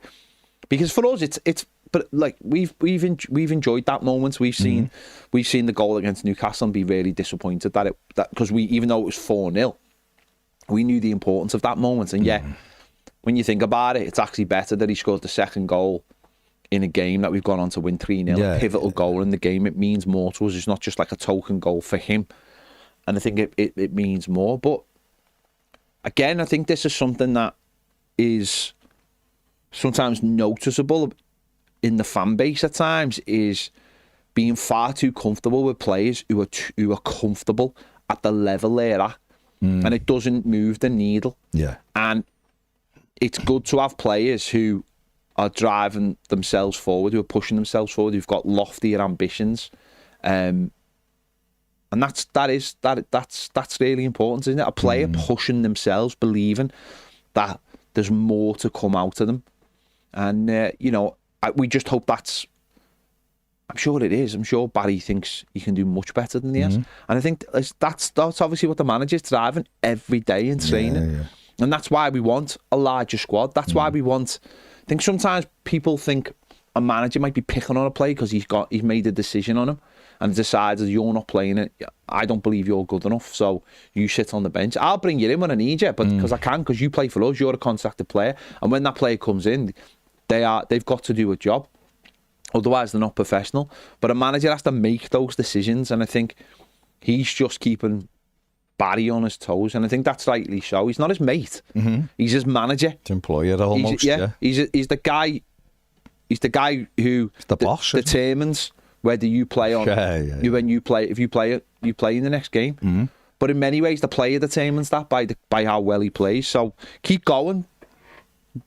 because for us, it's. But like we've enjoyed that moment. We've seen the goal against Newcastle and be really disappointed that because even though it was 4-0, we knew the importance of that moment. And when you think about it, it's actually better that he scored the second goal in a game that we've gone on to win 3-0. A pivotal goal in the game. It means more to us. It's not just like a token goal for him. And I think it means more. But again, I think this is something that is sometimes noticeable in the fan base at times, is being far too comfortable with players who are comfortable at the level they're at, and it doesn't move the needle. And it's good to have players who are driving themselves forward, who are pushing themselves forward, who've got loftier ambitions, and that's really important, isn't it? A player pushing themselves, believing that there's more to come out of them, and we just hope that's. I'm sure it is. I'm sure Barry thinks he can do much better than he has, and I think that's obviously what the manager's driving every day in training, and that's why we want a larger squad. That's why we want. I think sometimes people think a manager might be picking on a player because he's made a decision on him and decided you're not playing it. I don't believe you're good enough, so you sit on the bench. I'll bring you in when I need you, but because I can, because you play for us, you're a contracted player, and when that player comes in, they've got to do a job. Otherwise, they're not professional. But a manager has to make those decisions, and I think he's just keeping Barry on his toes, and I think that's rightly so. He's not his mate; he's his manager. His employer, almost. He's the guy. He's the guy who the boss determines whether you play on. When you play, if you play in the next game. But in many ways, the player determines that by how well he plays. So keep going.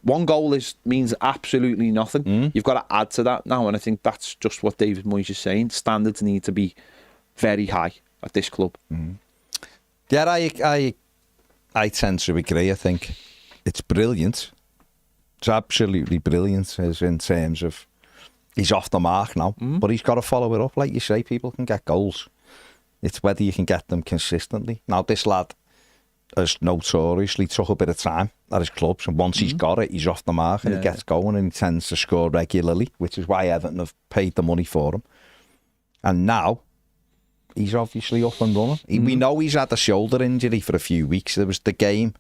One goal means absolutely nothing. You've got to add to that now, and I think that's just what David Moyes is saying. Standards need to be very high at this club. Yeah, I tend to agree. I think it's brilliant. It's absolutely brilliant as in terms of he's off the mark now, but he's got to follow it up. Like you say, people can get goals. It's whether you can get them consistently. Now, this lad has notoriously took a bit of time at his clubs, and once he's got it, he's off the mark and he gets going, and he tends to score regularly, which is why Everton have paid the money for him. And now he's obviously up and running. We know he's had a shoulder injury for a few weeks. There was the game,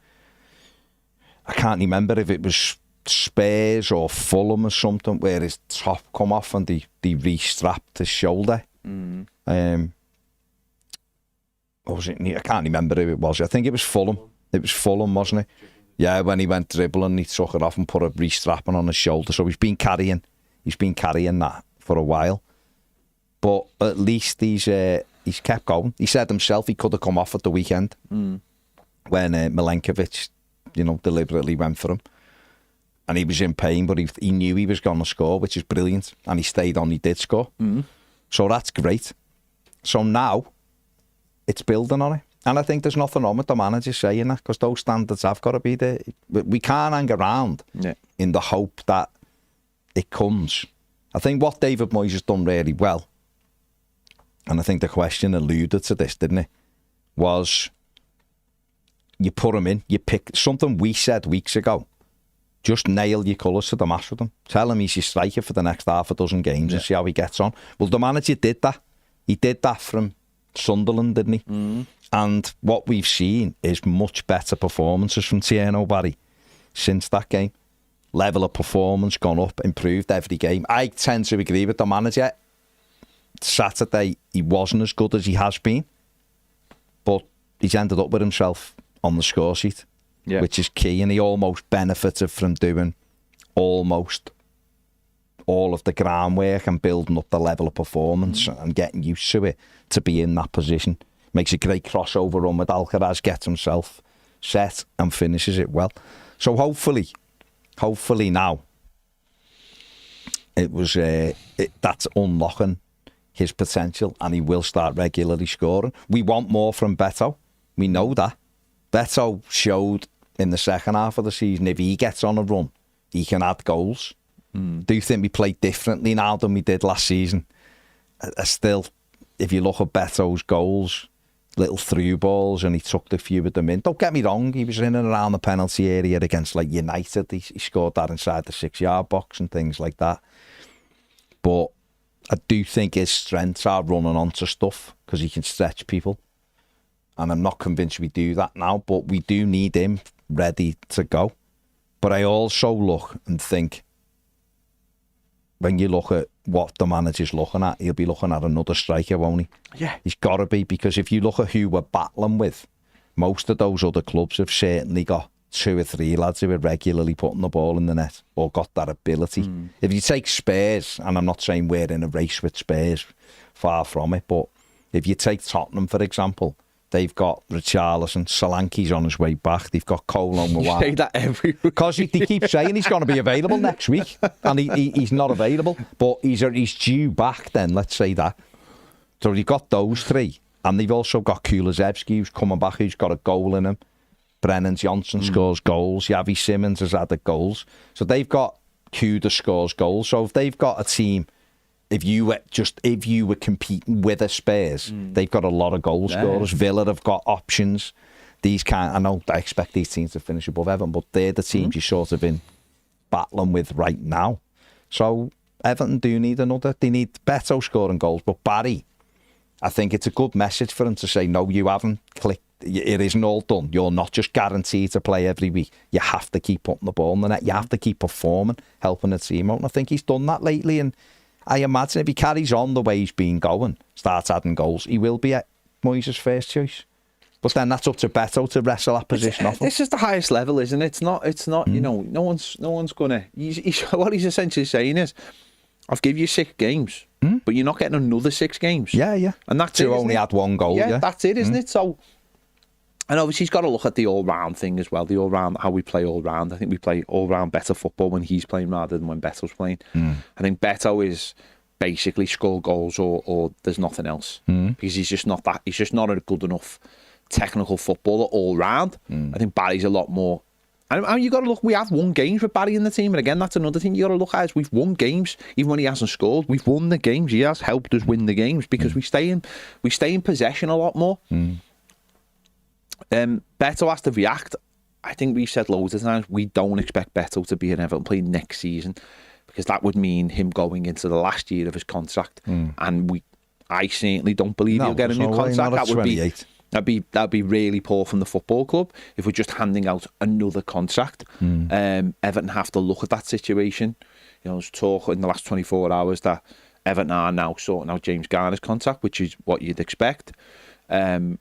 I can't remember if it was Spurs or Fulham or something, where his top come off and they re-strapped his shoulder. What was it? I can't remember who it was. I think it was Fulham. It was Fulham, wasn't it? Yeah, when he went dribbling, he took it off and put a re-strapping on his shoulder. So he's been carrying that for a while. But at least he's kept going. He said himself he could have come off at the weekend when Milenkovic deliberately went for him. And he was in pain, but he knew he was going to score, which is brilliant. And he stayed on, he did score. So that's great. So now, it's building on it. And I think there's nothing wrong with the manager saying that, because those standards have got to be there. We can't hang around in the hope that it comes. I think what David Moyes has done really well, and I think the question alluded to this, didn't it, was you put him in, you pick something we said weeks ago. Just nail your colours to the mast with him. Tell him he's your striker for the next half a dozen games and see how he gets on. Well, the manager did that. He did that from Sunderland, didn't he? And what we've seen is much better performances from Tierno Barry since that game. Level of performance gone up, improved every game. I tend to agree with the manager. Saturday, he wasn't as good as he has been, but he's ended up with himself on the score sheet. Which is key, and he almost benefited from doing almost all of the groundwork and building up the level of performance and getting used to it to be in that position. Makes a great crossover run with Alcaraz, gets himself set and finishes it well. So hopefully now that's unlocking his potential, and he will start regularly scoring. We want more from Beto. We know that. Beto showed in the second half of the season, if he gets on a run, he can add goals. Do you think we play differently now than we did last season? Still, if you look at Beto's goals, little through balls, and he took the few of them in. Don't get me wrong, he was in and around the penalty area against like United. He scored that inside the 6-yard box and things like that. But I do think his strengths are running onto stuff because he can stretch people. And I'm not convinced we do that now, but we do need him ready to go. But I also look and think, when you look at what the manager's looking at, he'll be looking at another striker, won't he? Yeah. He's got to be, because if you look at who we're battling with, most of those other clubs have certainly got 2 or 3 lads who are regularly putting the ball in the net or got that ability. If you take Spurs, and I'm not saying we're in a race with Spurs, far from it, but if you take Tottenham, for example, they've got Richarlison, Solanke's on his way back. They've got Colo and You say that every week. because they keep saying he's going to be available next week, and he's not available. But he's due back then. Let's say that. So you've got those 3, and they've also got Kulusevski, who's coming back, who's got a goal in him. Brennan Johnson scores goals. Yavi Simmons has added goals. So they've got Kuda scores goals. So if they've got a team. If you were competing with a Spurs, they've got a lot of goal scorers. Villa have got options. I know I expect these teams to finish above Everton, but they're the teams you're sort of in battling with right now. So Everton do need another. They need Beto scoring goals, but Barry, I think it's a good message for him to say, no, you haven't clicked. It isn't all done. You're not just guaranteed to play every week. You have to keep putting the ball in the net. You have to keep performing, helping the team out. And I think he's done that lately, and I imagine if he carries on the way he's been going, starts adding goals, he will be at Moyes' first choice. But then that's up to Beto to wrestle that position off him. This is the highest level, isn't it? It's not. You know, no one's gonna. What he's essentially saying is, I've give you 6 games, but you're not getting another 6 games. Yeah. And that's to only had 1 goal. Yeah, that's it, isn't it? So, and obviously he's got to look at the all-round thing as well. The all-round, how we play all-round. I think we play all-round better football when he's playing rather than when Beto's playing. I think Beto is basically score goals or there's nothing else because he's just not that. He's just not a good enough technical footballer all-round. I think Barry's a lot more. And you got to look. We have won games with Barry in the team, and again, that's another thing you got to look at. Is we've won games even when he hasn't scored. We've won the games. He has helped us win the games because we stay in possession a lot more. Beto has to react. I think we've said loads of times we don't expect Beto to be an Everton player next season because that would mean him going into the last year of his contract, and I certainly don't believe he'll get a new contract. That would be. That'd be really poor from the football club if we're just handing out another contract. Everton have to look at that situation. You know, there's talk in the last 24 hours that Everton are now sorting out James Garner's contract, which is what you'd expect. The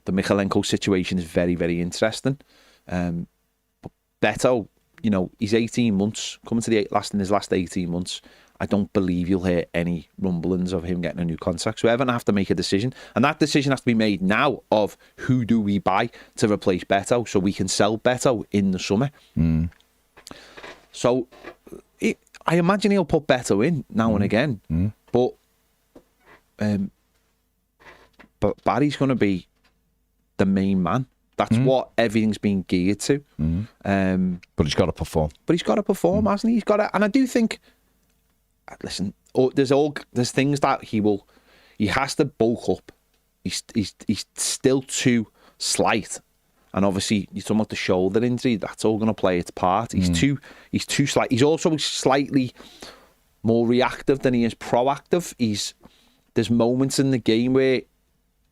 Michalenko situation is very, very interesting. But Beto, you know, he's 18 months coming to in his last 18 months. I don't believe you'll hear any rumblings of him getting a new contract. So Everton have to make a decision. And that decision has to be made now of who do we buy to replace Beto so we can sell Beto in the summer. So I imagine he'll put Beto in now and again. But Barry's going to be the main man. That's what everything's been geared to. But he's got to perform. Hasn't he? He's got to, and I do think. Listen, there's things that he has to bulk up. He's still too slight, and obviously you're talking about the shoulder injury. That's all going to play its part. He's too slight. He's also slightly more reactive than he is proactive. There's moments in the game where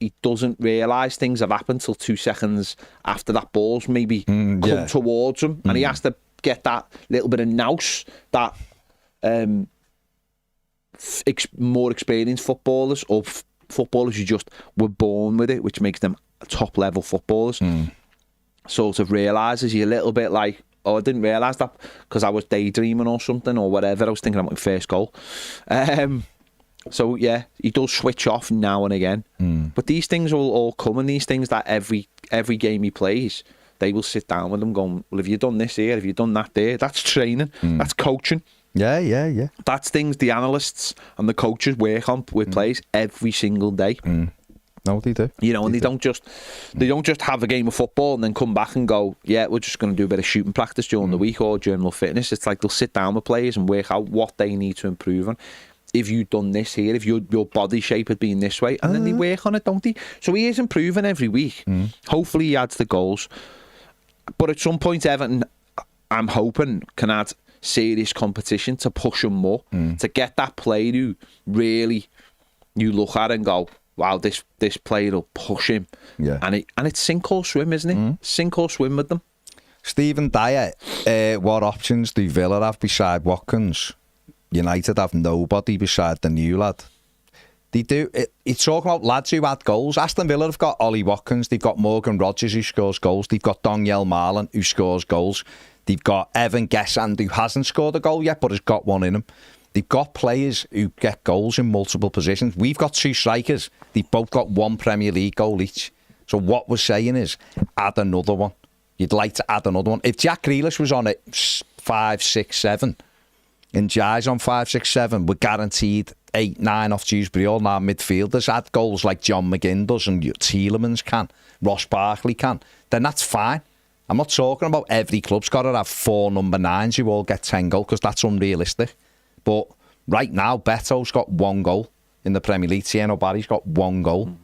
he doesn't realise things have happened till 2 seconds after that ball's maybe come towards him, and he has to get that little bit of nous that more experienced footballers or footballers who just were born with it, which makes them top level footballers, sort of realises you're a little bit like, oh, I didn't realise that because I was daydreaming or something or whatever. I was thinking about my first goal. So yeah, he does switch off now and again. But these things will all come, and these things that every game he plays, they will sit down with him going, well, have you done this here? Have you done that there? That's training. That's coaching. Yeah. That's things the analysts and the coaches work on with players every single day. No, they do. You know, and they don't just have a game of football and then come back and go, yeah, we're just going to do a bit of shooting practice during the week or general fitness. It's like they'll sit down with players and work out what they need to improve on. If you've done this here, if your body shape had been this way, and then they work on it, don't they? So he is improving every week. Hopefully he adds the goals. But at some point, Everton, I'm hoping, can add serious competition to push him more, to get that player who really you look at and go, wow, this player will push him. Yeah. And it's sink or swim, isn't it? Sink or swim with them. Stephen Dyer, what options do Villa have beside Watkins? United have nobody beside the new lad. They do. It's talking about lads who had goals. Aston Villa have got Ollie Watkins. They've got Morgan Rogers who scores goals. They've got Daniel Marlin who scores goals. They've got Evan Gessand who hasn't scored a goal yet but has got one in him. They've got players who get goals in multiple positions. We've got 2 strikers. They've both got 1 Premier League goal each. So what we're saying is add another one. You'd like to add another one. If Jack Grealish was on it 5, 6, 7... and Jai's on 5, 6, 7, we're guaranteed 8, 9 off Dewsbury. All our midfielders had goals like John McGinn does and Tielemans can, Ross Barkley can. Then that's fine. I'm not talking about every club's got to have 4 number 9s who all get 10 goals because that's unrealistic. But right now, Beto's got 1 goal in the Premier League. Tieno Barry's got 1 goal.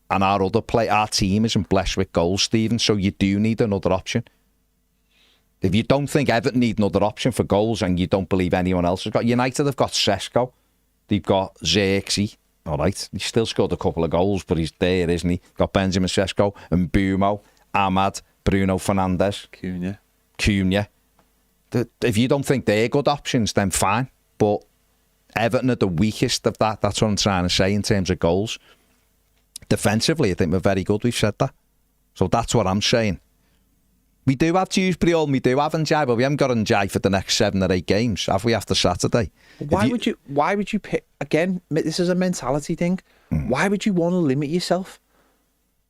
And our team isn't blessed with goals, Stephen, so you do need another option. If you don't think Everton need another option for goals and you don't believe anyone else has got... United have got Sesko. They've got Xerxes. All right. He still scored a couple of goals, but he's there, isn't he? Got Benjamin Sesko and Mbumo, Ahmad, Bruno Fernandes. Cunha. If you don't think they're good options, then fine. But Everton are the weakest of that. That's what I'm trying to say in terms of goals. Defensively, I think we're very good. We've said that. So that's what I'm saying. We do have Dewsbury, we do have Njai, but we haven't got Njai for the next 7 or 8 games, have we, after Saturday? Why would you pick, again, this is a mentality thing, why would you want to limit yourself?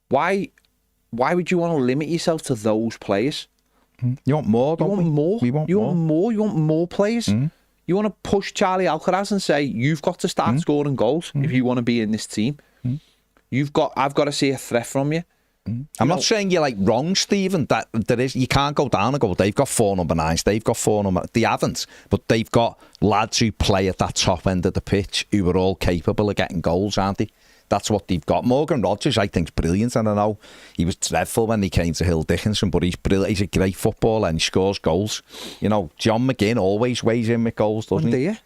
Why would you want to limit yourself to those players? You want more, don't we? You want more players? You want to push Charlie Alcaraz and say, you've got to start scoring goals if you want to be in this team. I've got to see a threat from you. I'm not saying you're like wrong, Stephen. That there is, you can't go down and go, they've got 4 number 9s, they've got 4 number... They haven't, but they've got lads who play at that top end of the pitch who are all capable of getting goals, aren't they? That's what they've got. Morgan Rogers, I think, is brilliant, and I know he was dreadful when he came to Hill Dickinson, but he's brilliant. He's a great footballer and he scores goals. You know, John McGinn always weighs in with goals, doesn't he?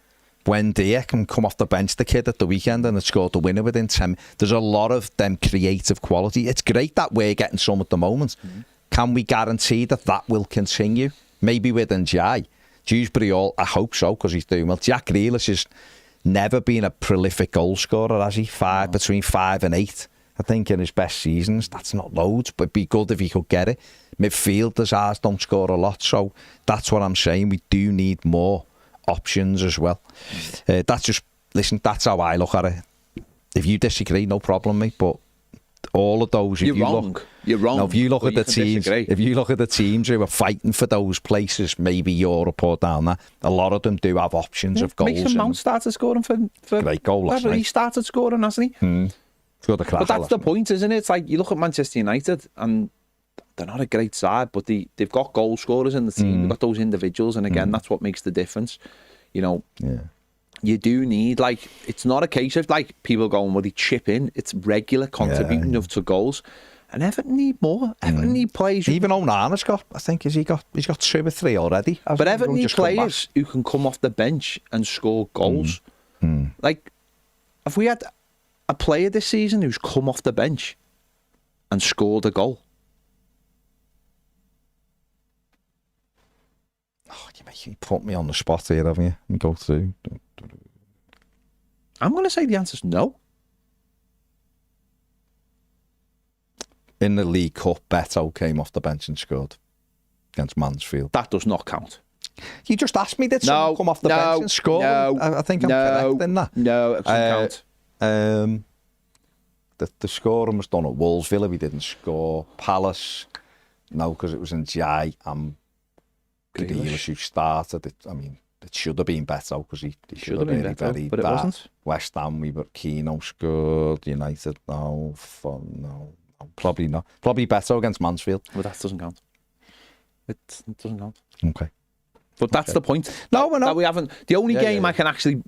Buendia can come off the bench, the kid, at the weekend, and had scored the winner within 10. There's a lot of them creative quality. It's great that we're getting some at the moment. Can we guarantee that will continue? Maybe with Njai. Dewsbury, I hope so, because he's doing well. Jack Grealish has never been a prolific goal scorer, has he? Between 5 and 8, I think, in his best seasons. That's not loads, but it'd be good if he could get it. Midfielders, ours don't score a lot, so that's what I'm saying. We do need more options as well. That's just, listen, that's how I look at it. If you disagree, no problem, mate, but all of those, You're wrong. Now, if you look at the teams, disagree. if you look at the teams who are fighting for those places, maybe Europe or down there, a lot of them do have options of goals. Mason Mount started scoring for great goal last night. He started scoring, hasn't he? But that's the point, isn't it? It's like you look at Manchester United and they're not a great side, but they've got goal scorers in the team. They've got those individuals, and again, that's what makes the difference. You know, you do need, like, it's not a case of like people going, well, they chip in. It's regular contributing to goals. And Everton need more. Everton need players. Even Onana's got, I think, he's got 2 or 3 already. But Everton need players who can come off the bench and score goals. Like, if we had a player this season who's come off the bench and scored a goal. Oh, you put me on the spot here, haven't you? Let me go through. I'm going to say the answer's no. In the League Cup, Beto came off the bench and scored against Mansfield. That does not count. You just asked me, did someone come off the bench and score? I think I'm correct in that. No, it doesn't count. The scoring was done at Wolves. Villa, we didn't score. Palace, no, because it was in Jai and Grealish who started it. I mean, it should have been better because he should have been better, but it wasn't. West Ham, we were Keano scored. United, no, probably not. Probably better against Mansfield. But that doesn't count. It doesn't count. Okay. But that's the point. No, that we haven't. The only game I can actually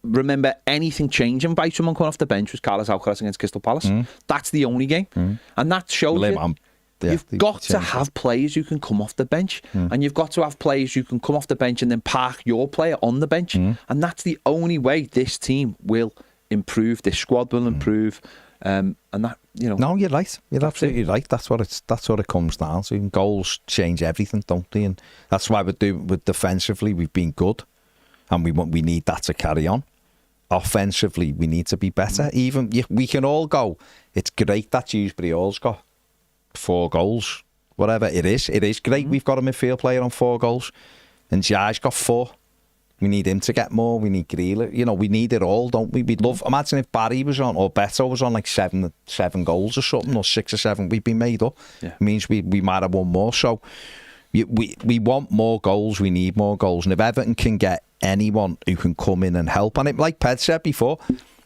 remember anything changing by someone coming off the bench was Carlos Alcaraz against Crystal Palace. That's the only game, and that shows you've got to have players who can come off the bench, and you've got to have players who can come off the bench and then park your player on the bench, and that's the only way this team will improve. This squad will improve. And that, you know. No, you're right. You're absolutely right. That's what it comes down to. And goals change everything, don't they? And that's why with defensively we've been good, and we need that to carry on. Offensively, we need to be better. Even we can all go. It's great that Dewsbury Hall's got 4 goals. Whatever it is great. We've got a midfield player on 4 goals, and Jai's got 4. We need him to get more. We need Grealish. You know, we need it all, don't we? We'd love. Imagine if Barry was on or Beto was on like 7 goals or something, or 6 or 7. We'd be made up. Yeah. It means we might have won more. So we want more goals. We need more goals. And if Everton can get anyone who can come in and help, and it, like Ped said before,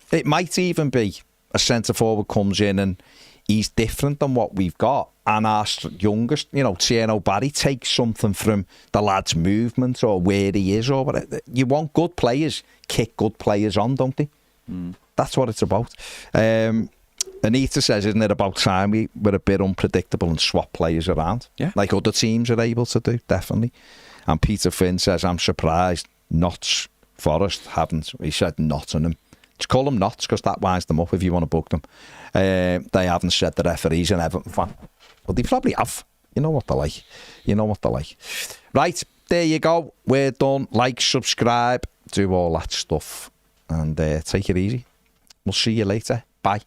it might even be a centre forward comes in and he's different than what we've got. And our youngest, you know, Tieno Barry takes something from the lad's movement or where he is or whatever. You want good players, kick good players on, don't they? That's what it's about. Anita says, isn't it about time we're a bit unpredictable and swap players around? Yeah. Like other teams are able to do, definitely. And Peter Finn says, I'm surprised Notts Forest haven't. He said Nottingham. Just call them Notts because that winds them up if you want to book them. They haven't said the referee's an Everton fan. Well, they probably have. You know what they're like. Right, there you go. We're done. Like, subscribe, do all that stuff. And take it easy. We'll see you later. Bye.